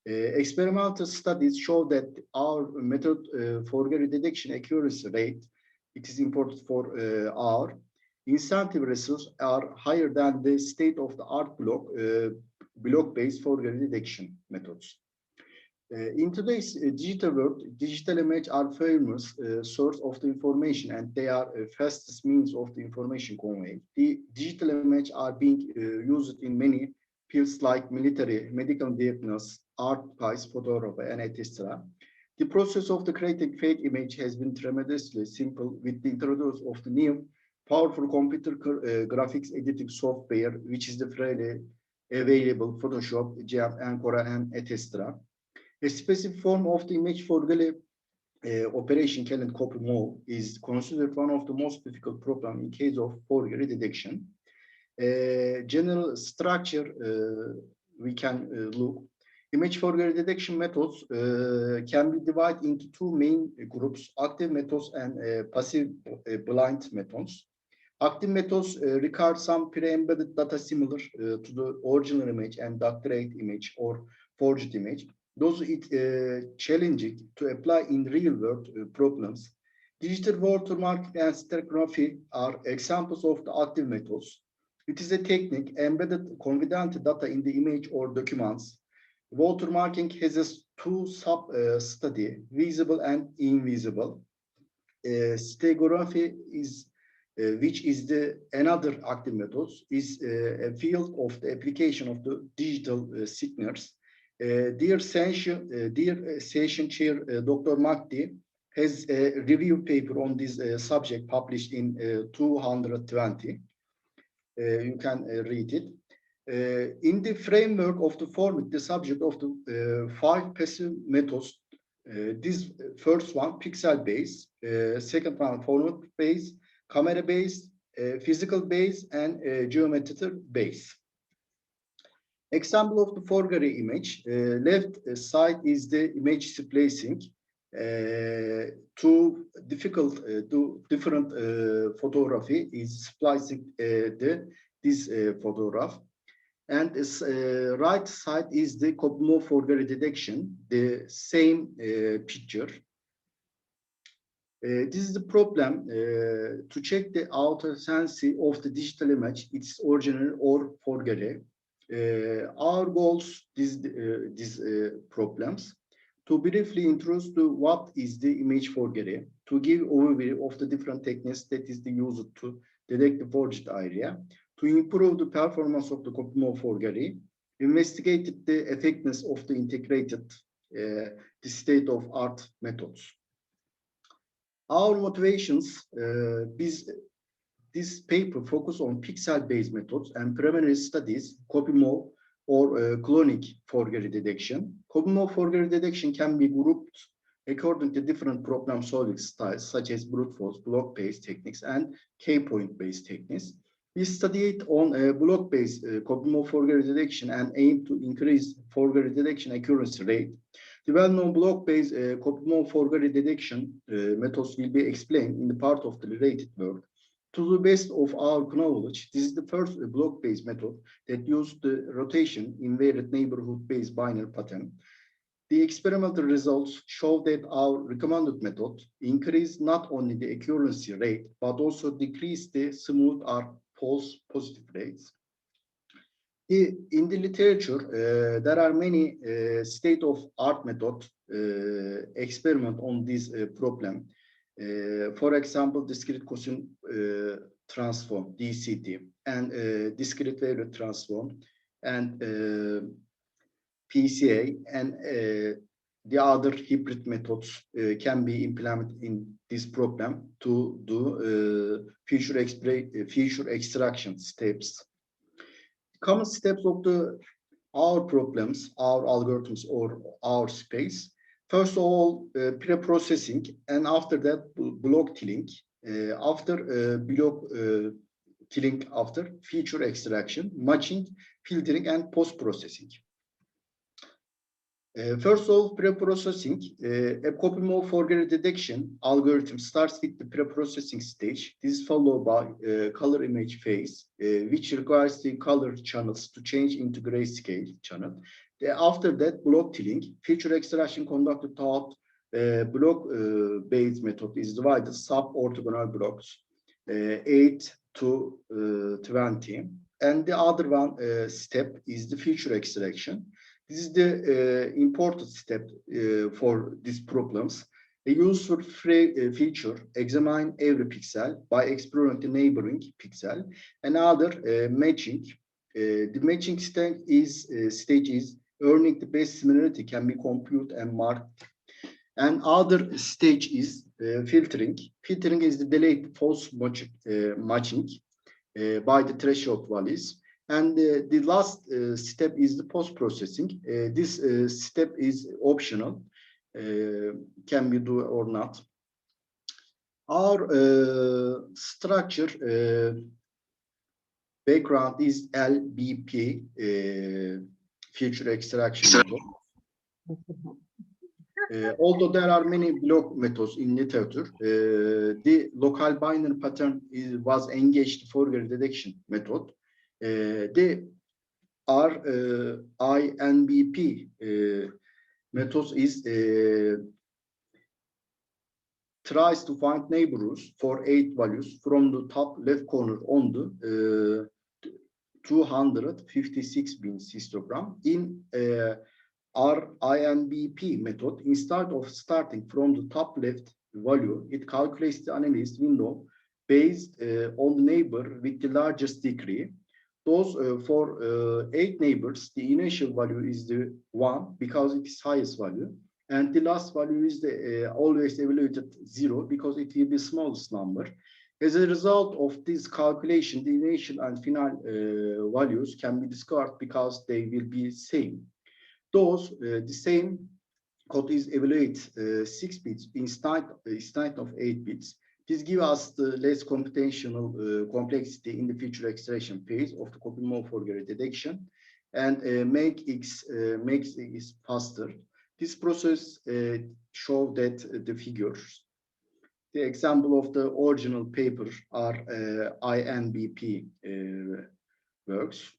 Speaker 9: Experimental studies show that our method forgery detection accuracy rate, it is important for our incentive results are higher than the state-of-the-art block-based forgery detection methods. In today's digital world, digital images are famous source of the information, and they are fastest means of the information convey. The digital images are being used in many fields like military, medical diagnosis, art, pies, photography, and etc. The process of the creating fake image has been tremendously simple with the introduction of the new powerful computer graphics editing software, which is the freely available Photoshop, GEM, Ancora, and etc. A specific form of the image forgery operation called copy mode is considered one of the most difficult problems in case of forgery detection. General structure we can look. Image forgery detection methods can be divided into two main groups: active methods and passive blind methods. Active methods record some pre-embedded data similar to the original image and doctored image or forged image. Those it challenging to apply in real-world problems. Digital watermarking and stereography are examples of the active methods. It is a technique embedded confidential data in the image or documents. Watermarking has a two sub-study, visible and invisible. Stereography is which is the another active methods, is a field of the application of the digital signals. Dear session chair, Dr. Mughdy, has a review paper on this subject published in 220. You can read it. In the framework of the format, the subject of the 5 passive methods, this first one, pixel-based, second one, format-based, camera-based, physical-based, and geometry-based. Example of the forgery image. Left side is the image splicing. Two difficult, two different photography is splicing this photograph. And this right side is the copy mode forgery detection, the same picture. This is the problem to check the authenticity of the digital image, its original or forgery. Our goals, these problems, to briefly introduce to what is the image forgery, to give overview of the different techniques that is used to detect the forged area, to improve the performance of the copy mode forgery, investigate the effectiveness of the integrated the state-of-art methods. Our motivations, this paper focus on pixel-based methods and preliminary studies, copy mode or clonic forgery detection. Copy mode forgery detection can be grouped according to different problem-solving styles, such as brute force, block-based techniques, and K-point-based techniques. We studied on block-based copy mode forgery detection and aim to increase forgery detection accuracy rate. The well-known block-based copy mode forgery detection methods will be explained in the part of the related work. To the best of our knowledge, this is the first block-based method that used the rotation invariant neighborhood-based binary pattern. The experimental results show that our recommended method increased not only the accuracy rate, but also decreased the smooth or false positive rates. In the literature, there are many state-of-art method experiment on this problem. For example, discrete cosine transform, DCT, and discrete variable transform, and PCA, and the other hybrid methods can be implemented in this problem to do feature extraction steps. Common steps of our problems, our algorithms, or our space. First of all, pre-processing, and after that, block tilling. After block tilling, after feature extraction, matching, filtering, and post-processing. First of all, pre-processing. A copy mode forgery detection algorithm starts with the pre-processing stage. This is followed by color image phase, which requires the color channels to change into grayscale channel. After that, block tilling, feature extraction conducted throughout block-based method is divided sub-orthogonal blocks, 8 to 20. And the other one step is the feature extraction. This is the important step for these problems. A useful feature examine every pixel by exploring the neighboring pixel. Another matching. The matching stage is earning the best similarity can be computed and marked. And other stage is filtering. Filtering is the delayed false matching by the threshold values. And the last step is the post-processing. This step is optional, can be do or not. Our structure background is LBP, feature extraction method. Although there are many block methods in literature, the local binary pattern was engaged for the detection method. The RINBP methods is tries to find neighbors for 8 values from the top left corner on the 256 bins histogram. In RINBP method, instead of starting from the top left value, it calculates the analyst window based on the neighbor with the largest degree. Those for 8 neighbors, the initial value is the 1 because it is highest value, and the last value is the always evaluated 0 because it will be smallest number. As a result of this calculation, the initial and final values can be discarded because they will be same. Those the same code is evaluate 6 bits instead of 8 bits. This gives us the less computational complexity in the feature extraction phase of the copy mode forgery detection, and makes it faster. This process shows that the figures. The example of the original paper are INBP works.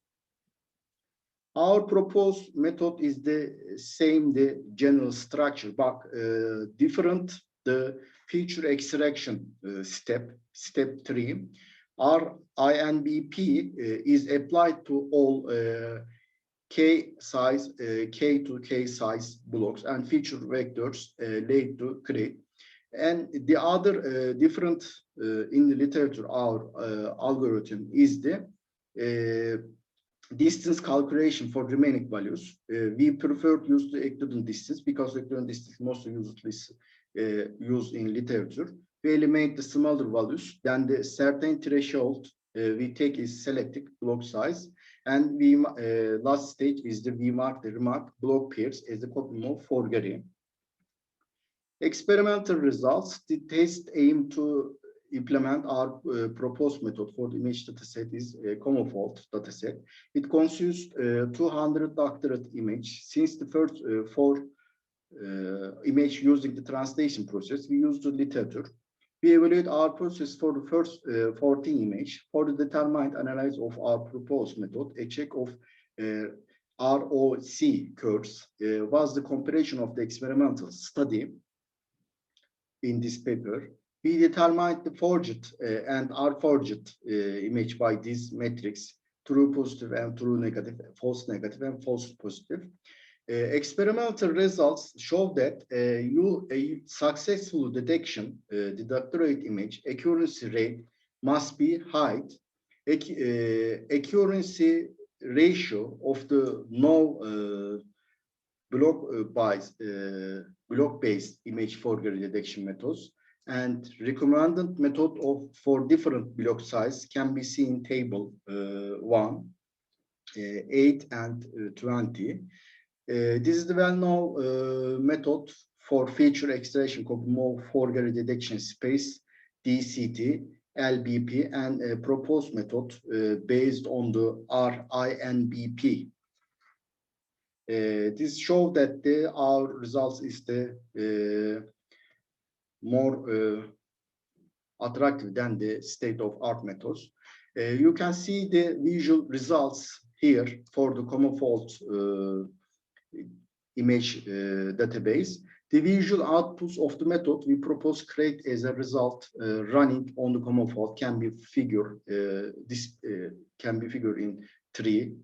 Speaker 9: Our proposed method is the same, the general structure, but different. The feature extraction step 3. Our INBP is applied to all K to K size blocks and feature vectors laid to create. And the other different in the literature, our algorithm is the distance calculation for remaining values. We prefer to use the Euclidean distance because Euclidean distance is mostly used in literature. We eliminate the smaller values, then the certain threshold we take is selected block size, and we last stage is the remark block pairs as the copy mode forgery. Experimental results. The test aim to implement our proposed method for the image dataset is a common-fault dataset. It consists 200 doctorate image. Since the first 4 image using the translation process, we use the literature. We evaluate our process for the first 14 image. For the determined analysis of our proposed method, a check of ROC curves was the comparison of the experimental study in this paper. We determined the forged and unforged image by these metrics, true positive and true negative, false negative and false positive. Experimental results show that a successful detection, the doctorate image accuracy rate must be high. Accuracy ratio of the block-based image forgery detection methods and recommended method for different block size can be seen in table 1, 8 and 20. This is the well-known method for feature extraction copy mode forgery detection space, DCT, LBP, and a proposed method based on the RINBP. This shows that our results is the more attractive than the state-of-art methods. You can see the visual results here for the common fault image database. The visual outputs of the method we propose create as a result running on the common fault can be figured in 3.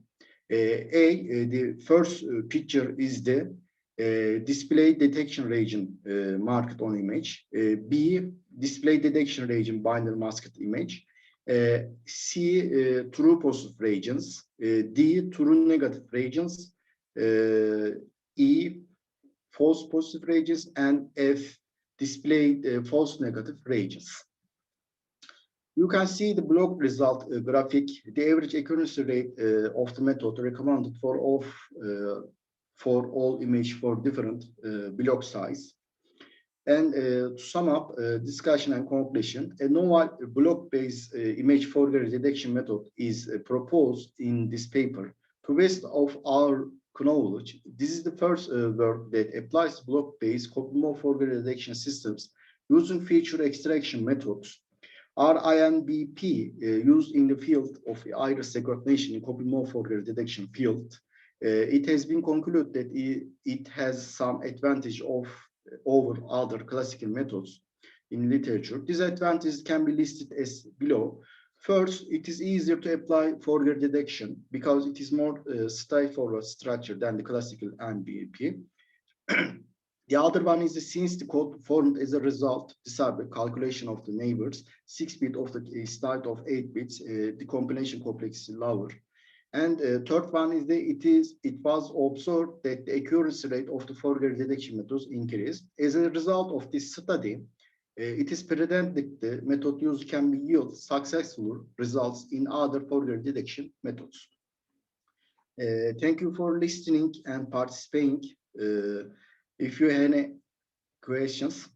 Speaker 9: The first picture is the display detection region marked on image. B, display detection region binary masked image. C, true positive regions. D, true negative regions. E, false positive regions, and F, display false negative regions. You can see the block result graphic. The average accuracy rate of the method recommended for all image for different block size. And to sum up discussion and conclusion, a novel block-based image foreground detection method is proposed in this paper. To best of our knowledge, this is the first work that applies block-based copy-more foreground detection systems using feature extraction methods. RINBP used in the field of iris recognition in copy-more foreground detection field. It has been concluded that it has some advantage over other classical methods in literature. These advantages can be listed as below. First, it is easier to apply foreground detection because it is more straightforward structure than the classical NBP. The other one is since the code formed as a result, the calculation of the neighbors, 6 bits of the instead of 8 bits, the combination complexity lower. And third one is it was observed that the accuracy rate of the foreground detection methods increased. As a result of this study, it is predicted the method used can yield successful results in other foreground detection methods. Thank you for listening and participating. If you have any questions.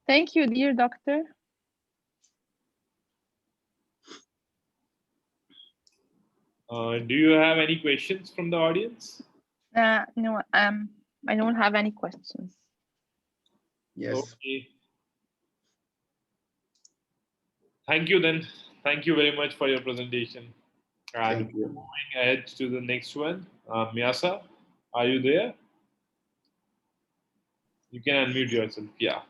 Speaker 6: Thank you, dear doctor.
Speaker 1: Do you have any questions from the audience?
Speaker 6: No, I don't have any questions.
Speaker 9: Yes.
Speaker 1: Okay. Thank you then. Thank you very much for your presentation. And
Speaker 9: Thank you.
Speaker 1: moving ahead to the next one. Myasa, are you there? You can unmute yourself. Yeah.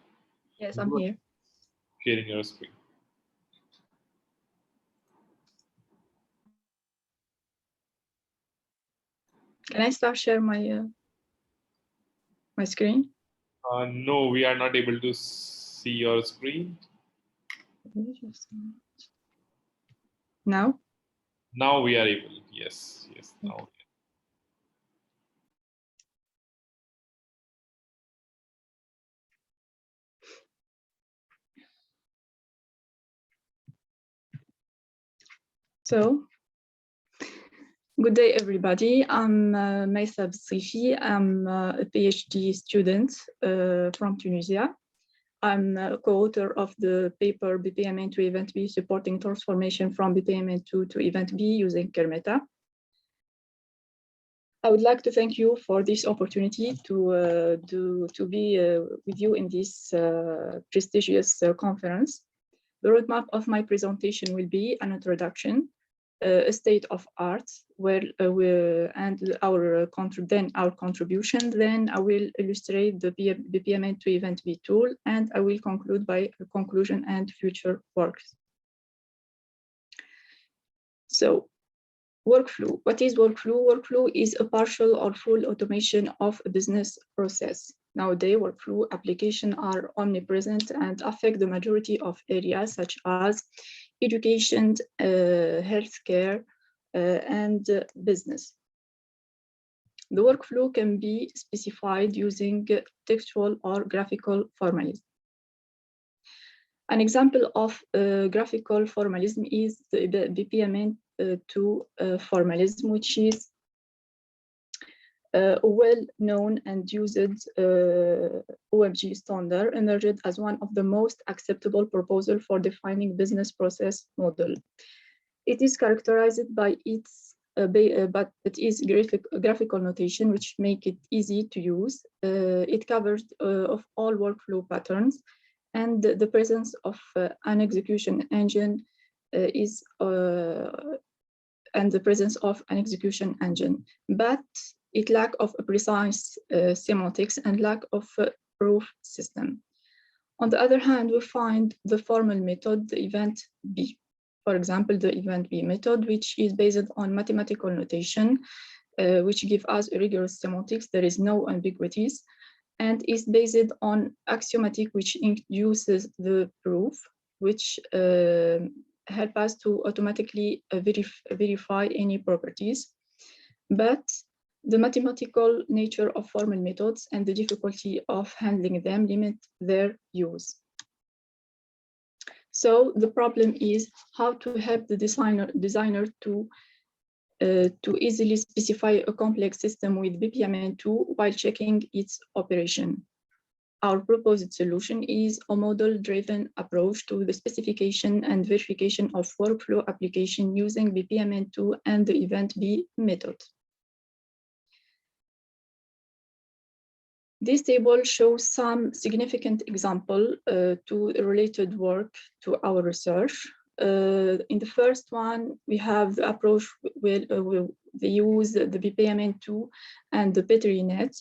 Speaker 10: Yes, I'm here.
Speaker 1: Sharing your screen.
Speaker 10: Can I start share my my screen?
Speaker 1: No, we are not able to see your screen.
Speaker 10: Now?
Speaker 1: Now we are able. Yes, yes. Now.
Speaker 10: Okay. So, good day, everybody. I'm Maysa Bsifi. I'm a PhD student from Tunisia. I'm co-author of the paper BPMN to Event B, supporting transformation from BPMN2 to Event B using Kermeta. I would like to thank you for this opportunity to be with you in this prestigious conference. The roadmap of my presentation will be an introduction, a state of art, and our contribution. Then I will illustrate the BPMN to Event B tool, and I will conclude by a conclusion and future works. So, workflow. What is workflow? Workflow is a partial or full automation of a business process. Nowadays, workflow applications are omnipresent and affect the majority of areas such as education, healthcare, and business. The workflow can be specified using textual or graphical formalism. An example of graphical formalism is the BPMN2 formalism, which is a well-known and used OMG standard, emerged as one of the most acceptable proposals for defining business process model. It is characterized by its but it is graphical notation, which make it easy to use. It covers of all workflow patterns, and the presence of an execution engine but it lack of a precise semantics and lack of a proof system. On the other hand, we find the formal method, the event B. For example, the event B method, which is based on mathematical notation, which give us rigorous semantics. There is no ambiguities, and is based on axiomatic, which induces the proof, which help us to automatically verify any properties. But the mathematical nature of formal methods and the difficulty of handling them limit their use. So the problem is how to help the designer to easily specify a complex system with BPMN2 while checking its operation. Our proposed solution is a model-driven approach to the specification and verification of workflow application using BPMN2 and the event B method. This table shows some significant example to related work to our research. In the first one, we have the approach where they use the BPMN2 and the Petri net.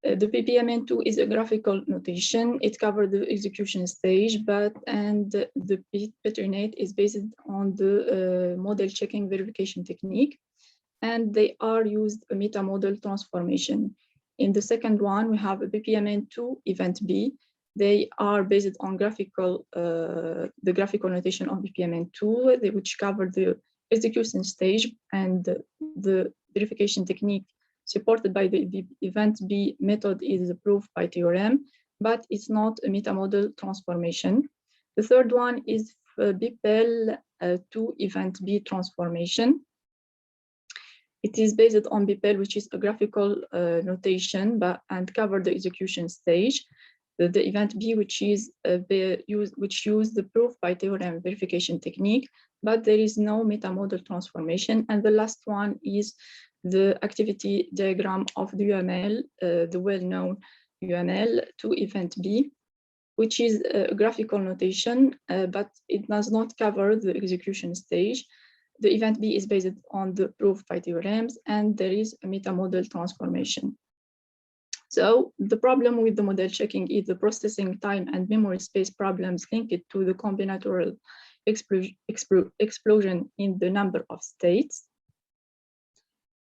Speaker 10: The BPMN2 is a graphical notation. It covers the execution stage, and the Petri net is based on the model checking verification technique, and they are used a meta-model transformation. In the second one, we have a BPMN2 event B. They are based on the graphical notation of BPMN2, which cover the execution stage and the verification technique supported by the event B method is proved by theorem, but it's not a meta-model transformation. The third one is BPEL2 event B transformation. It is based on BPEL, which is a graphical notation, and cover the execution stage. The event B, which use the proof by theorem verification technique, but there is no meta-model transformation. And the last one is the activity diagram of the UML, the well-known UML to event B, which is a graphical notation, but it does not cover the execution stage. The event B is based on the proof by theorems, and there is a meta-model transformation. So the problem with the model checking is the processing time and memory space problems linked to the combinatorial explosion in the number of states.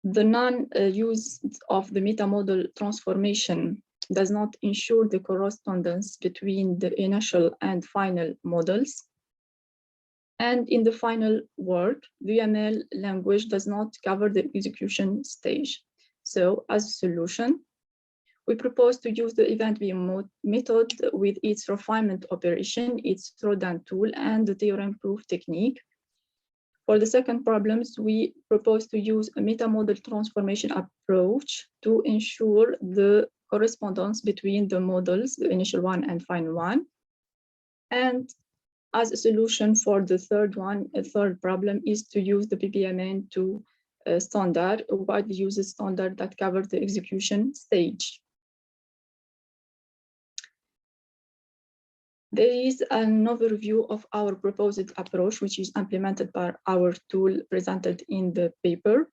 Speaker 10: The non-use of the meta-model transformation does not ensure the correspondence between the initial and final models. And in the final word, the UML language does not cover the execution stage. So as a solution, we propose to use the event B method with its refinement operation, its throwdown tool, and the theorem proof technique. For the second problems, we propose to use a meta-model transformation approach to ensure the correspondence between the models, the initial one and final one. And as a solution for the third problem is to use the BPMN2 standard, a widely used standard that covers the execution stage. There is an overview of our proposed approach, which is implemented by our tool presented in the paper.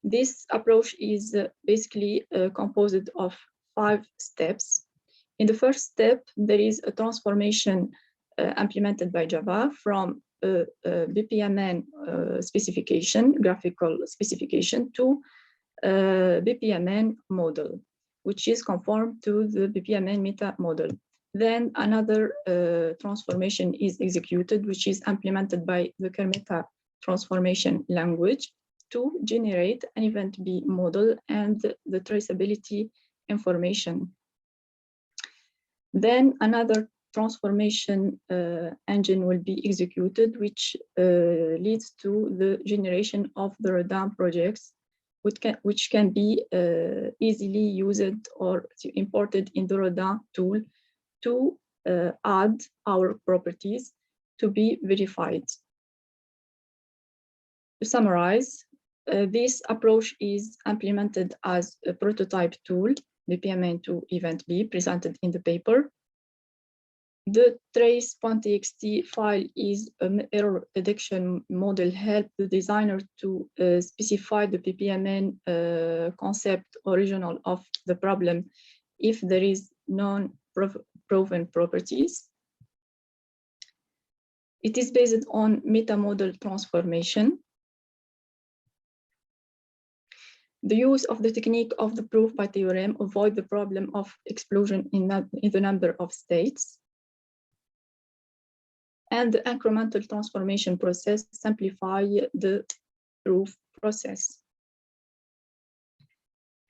Speaker 10: This approach is basically composed of 5 steps. In the first step, there is a transformation implemented by Java from a BPMN specification, graphical specification, to a BPMN model, which is conform to the BPMN meta model. Then another transformation is executed, which is implemented by the Kermeta transformation language to generate an event B model and the traceability information. Then another transformation engine will be executed, which leads to the generation of the redundant projects, which can be easily used or imported in the redundant tool to add our properties to be verified. To summarize, this approach is implemented as a prototype tool, BPMN2 event B, presented in the paper. The trace.txt file is an error prediction model, help the designer to specify the BPMN concept original of the problem if there is non-proven properties. It is based on meta-model transformation. The use of the technique of the proof by theorem avoid the problem of explosion in the number of states. And the incremental transformation process simplify the proof process.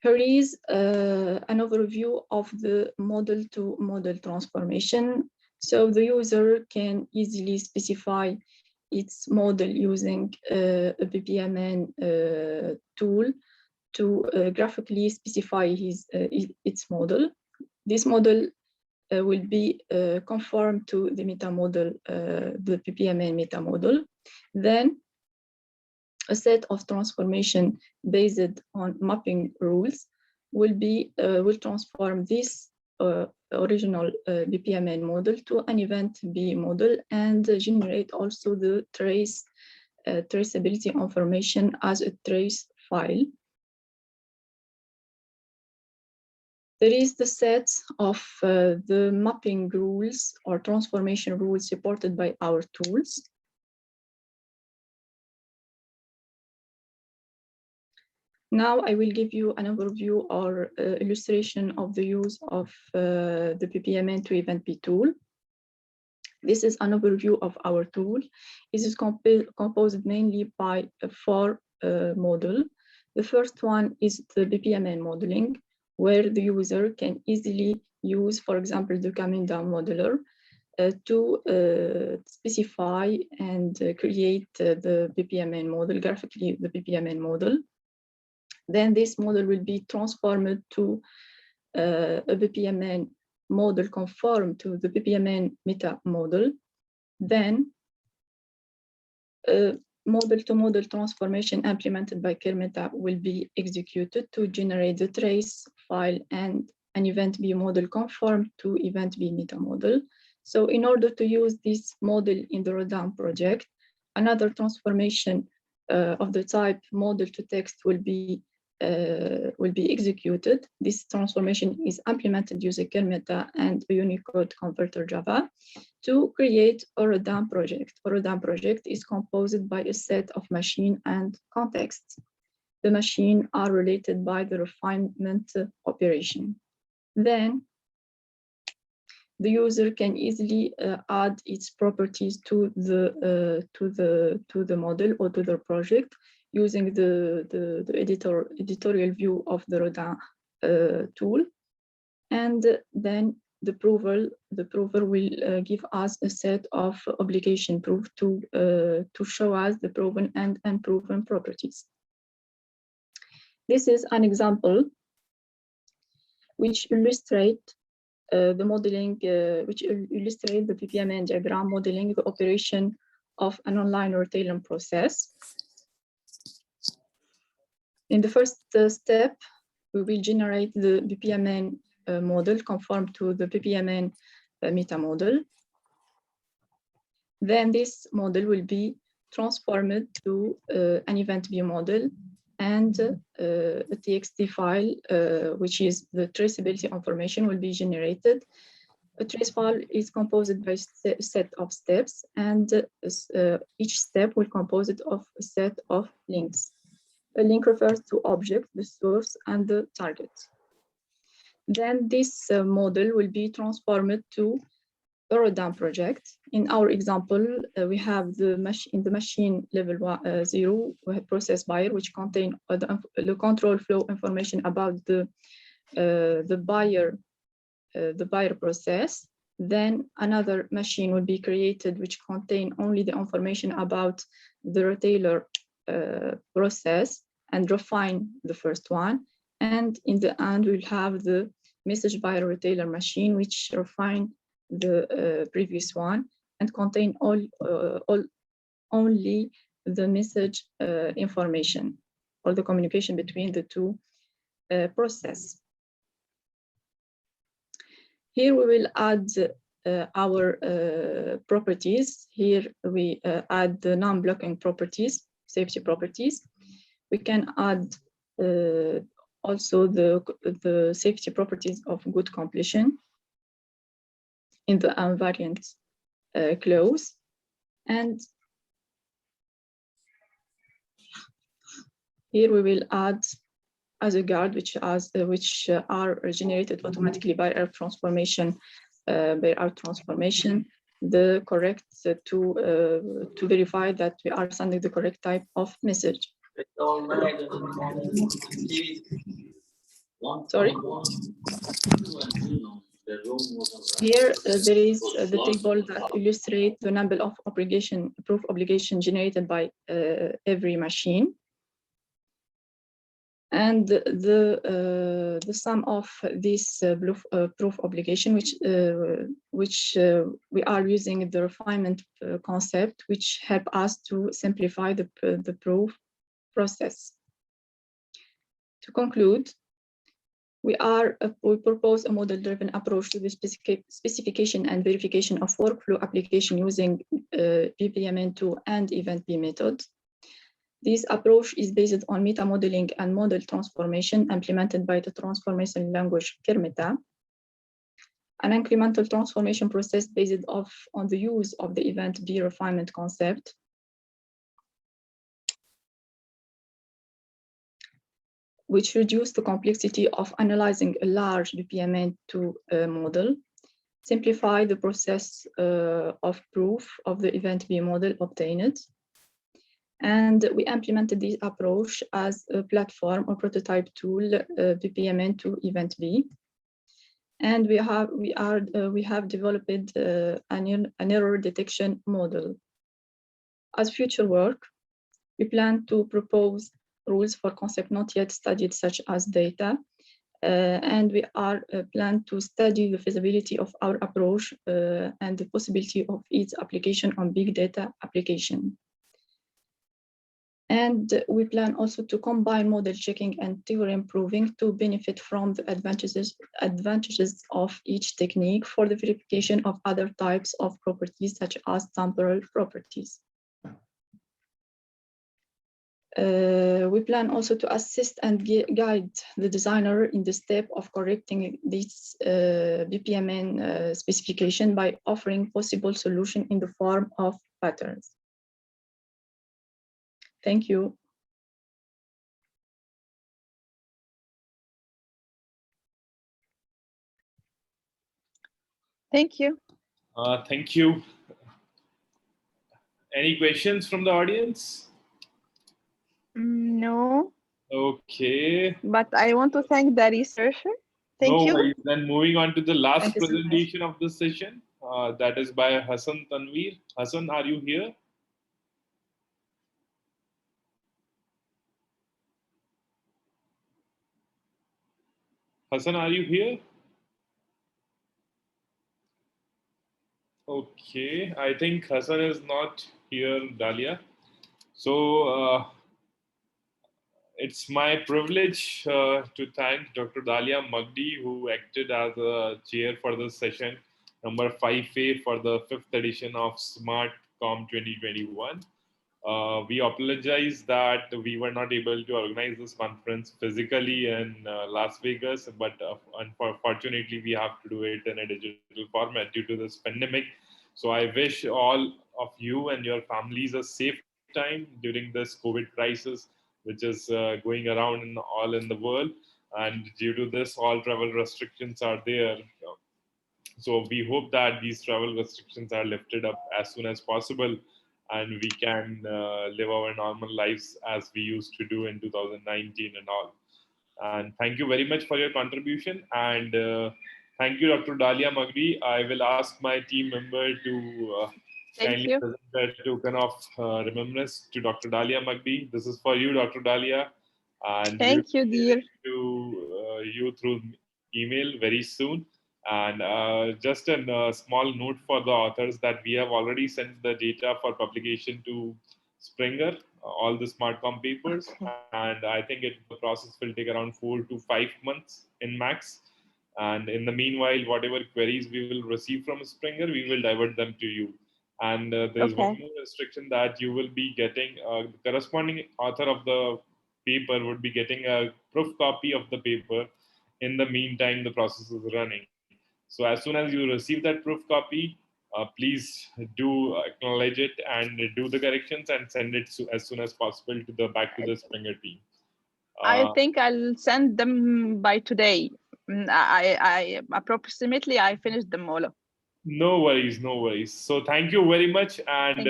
Speaker 10: Here is an overview of the model-to-model transformation. So the user can easily specify its model using a BPMN tool to graphically specify its model. This model will be conformed to the meta model, the BPMN meta model. Then a set of transformation based on mapping rules will transform this original BPMN model to an event B model and generate also the traceability information as a trace file. There is the set of the mapping rules or transformation rules supported by our tools. Now I will give you an overview or illustration of the use of the BPMN to event B tool. This is an overview of our tool. It is composed mainly by 4 modules. The first one is the BPMN modeling, where the user can easily use, for example, the Caminda modeler to specify and create the BPMN model, graphically the BPMN model. Then this model will be transformed to a BPMN model conform to the BPMN meta model. Then model-to-model transformation implemented by KerMeta will be executed to generate the trace file and an event B model conform to event B meta model. So in order to use this model in the Rodin project, another transformation of the type model to text will be executed. This transformation is implemented using KerMeta and a Unicode converter Java to create a Rodin project. A Rodin project is composed by a set of machine and contexts. The machine are related by the refinement operation. Then the user can easily add its properties to the model or to the project using the editorial view of the Rodin tool. And then the prover will give us a set of obligation proof to show us the proven and unproven properties. This is an example which illustrate the modeling, which illustrate the BPMN diagram modeling the operation of an online retailing process. In the first step, we will generate the BPMN model conform to the BPMN meta model. Then this model will be transformed to an event B model and a TXT file, which is the traceability information, will be generated. A trace file is composed by a set of steps, and each step will compose it of a set of links. A link refers to object, the source, and the target. Then this model will be transformed to a Rodin project. In our example, we have the machine level 0, we have process buyer, which contain the control flow information about the buyer process. Then another machine will be created, which contain only the information about the retailer process and refine the first one. And in the end, we'll have the message buyer retailer machine, which refine the previous one and contain only the message information or the communication between the two process. Here we will add our properties. Here we add the non-blocking properties, safety properties. We can add also the safety properties of good completion in the invariant clause. And here we will add as a guard, which are generated automatically by our transformation, the correct to verify that we are sending the correct type of message. Sorry. Here there is the table that illustrates the number of proof obligation generated by every machine. And the sum of this proof obligation, which we are using the refinement concept, which help us to simplify the proof process. To conclude, we propose a model-driven approach to the specification and verification of workflow application using BPMN2 and Event-B method. This approach is based on meta-modeling and model transformation implemented by the transformation language Kermeta, an incremental transformation process based on the use of the Event-B refinement concept, which reduce the complexity of analyzing a large BPMN2 model, simplify the process of proof of the Event-B model obtained. And we implemented this approach as a platform or prototype tool, BPMN2 Event-B. And we have developed an error detection model. As future work, we plan to propose rules for concept not yet studied, such as data. And we are plan to study the feasibility of our approach and the possibility of its application on big data application. And we plan also to combine model checking and theorem proving to benefit from the advantages of each technique for the verification of other types of properties, such as temporal properties. We plan also to assist and guide the designer in the step of correcting this BPMN specification by offering possible solution in the form of patterns. Thank you.
Speaker 6: Thank you.
Speaker 1: Thank you. Any questions from the audience?
Speaker 6: No.
Speaker 1: Okay.
Speaker 6: But I want to thank the researcher. Thank you.
Speaker 1: Worries. Then moving on to the last
Speaker 10: Thank you so much.
Speaker 1: presentation of this session, that is by Hassan Tanveer. Hassan, are you here? Hassan, are you here? Okay, I think Hassan is not here, Dalia. So it's my privilege to thank Dr. Dalia Mughdy, who acted as a chair for this session, number 5A for the 5th edition of SMARTCOM 2021. We apologize that we were not able to organize this conference physically in Las Vegas, but unfortunately we have to do it in a digital format due to this pandemic. So I wish all of you and your families a safe time during this COVID crisis, which is going around all in the world. And due to this, all travel restrictions are there. So we hope that these travel restrictions are lifted up as soon as possible, and we can live our normal lives as we used to do in 2019 and all. And thank you very much for your contribution. And thank you, Dr. Dalia Mughdy. I will ask my team member to kindly present the token of remembrance to Dr. Dalia Mughdy. This is for you, Dr. Dalia. And
Speaker 6: thank you, dear.
Speaker 1: To you through email very soon. And just a small note for the authors that we have already sent the data for publication to Springer, all the SMARTCOM papers, and I think the process will take around 4 to 5 months in max. And in the meanwhile, whatever queries we will receive from Springer, we will divert them to you. And there's one more restriction that you will be getting, the corresponding author of the paper would be getting a proof copy of the paper in the meantime the process is running. So as soon as you receive that proof copy, please do acknowledge it and do the corrections and send it as soon as possible to the back to the Springer team.
Speaker 6: I think I'll send them by today. I approximately I finished them all.
Speaker 1: No worries, no worries. So thank you very much, and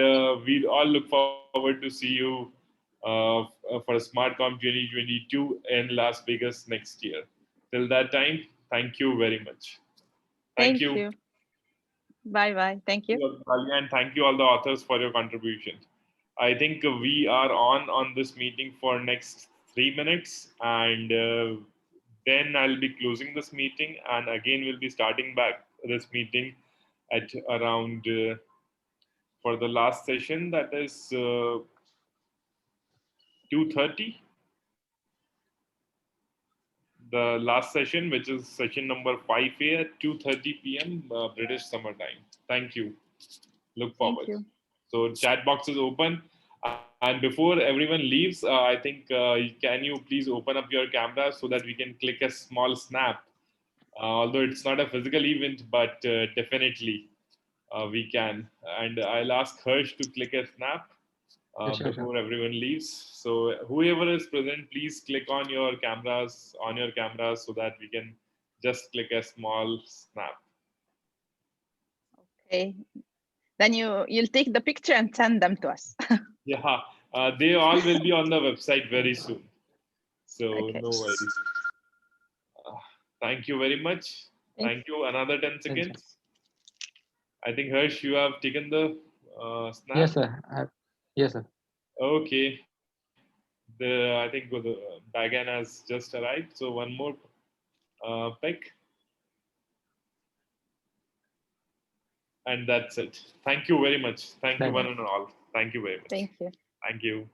Speaker 1: we all look forward to see you for SmartCom 2022 in Las Vegas next year. Till that time, thank you very much. Thank you.
Speaker 6: Bye bye. Thank you.
Speaker 1: And thank you all the authors for your contribution. I think we are on this meeting for next 3 minutes, and then I'll be closing this meeting, and again we'll be starting back this meeting at around for the last session, that is 2:30. The last session, which is session number 5A at 2:30 p.m. British Summer Time. Thank you. Look forward.
Speaker 6: Thank you.
Speaker 1: So chat box is open. And before everyone leaves, I think can you please open up your camera so that we can click a small snap? Although it's not a physical event, but definitely we can. And I'll ask Harsh to click a snap before everyone leaves. So whoever is present, please click on your cameras so that we can just click a small snap.
Speaker 6: Okay. Then you'll take the picture and send them to us.
Speaker 1: Yeah, they all will be on the website very soon. So
Speaker 6: Okay.
Speaker 1: no worries. Thank you very much. Thank you. Another 10 seconds. I think Harsh, you have taken the snap.
Speaker 5: Yes, sir. Yes, sir.
Speaker 1: Okay. I think the Bagan has just arrived. So one more pick. And that's it. Thank you very much. Thank you one and all. Thank you very much.
Speaker 6: Thank you.
Speaker 1: Thank you.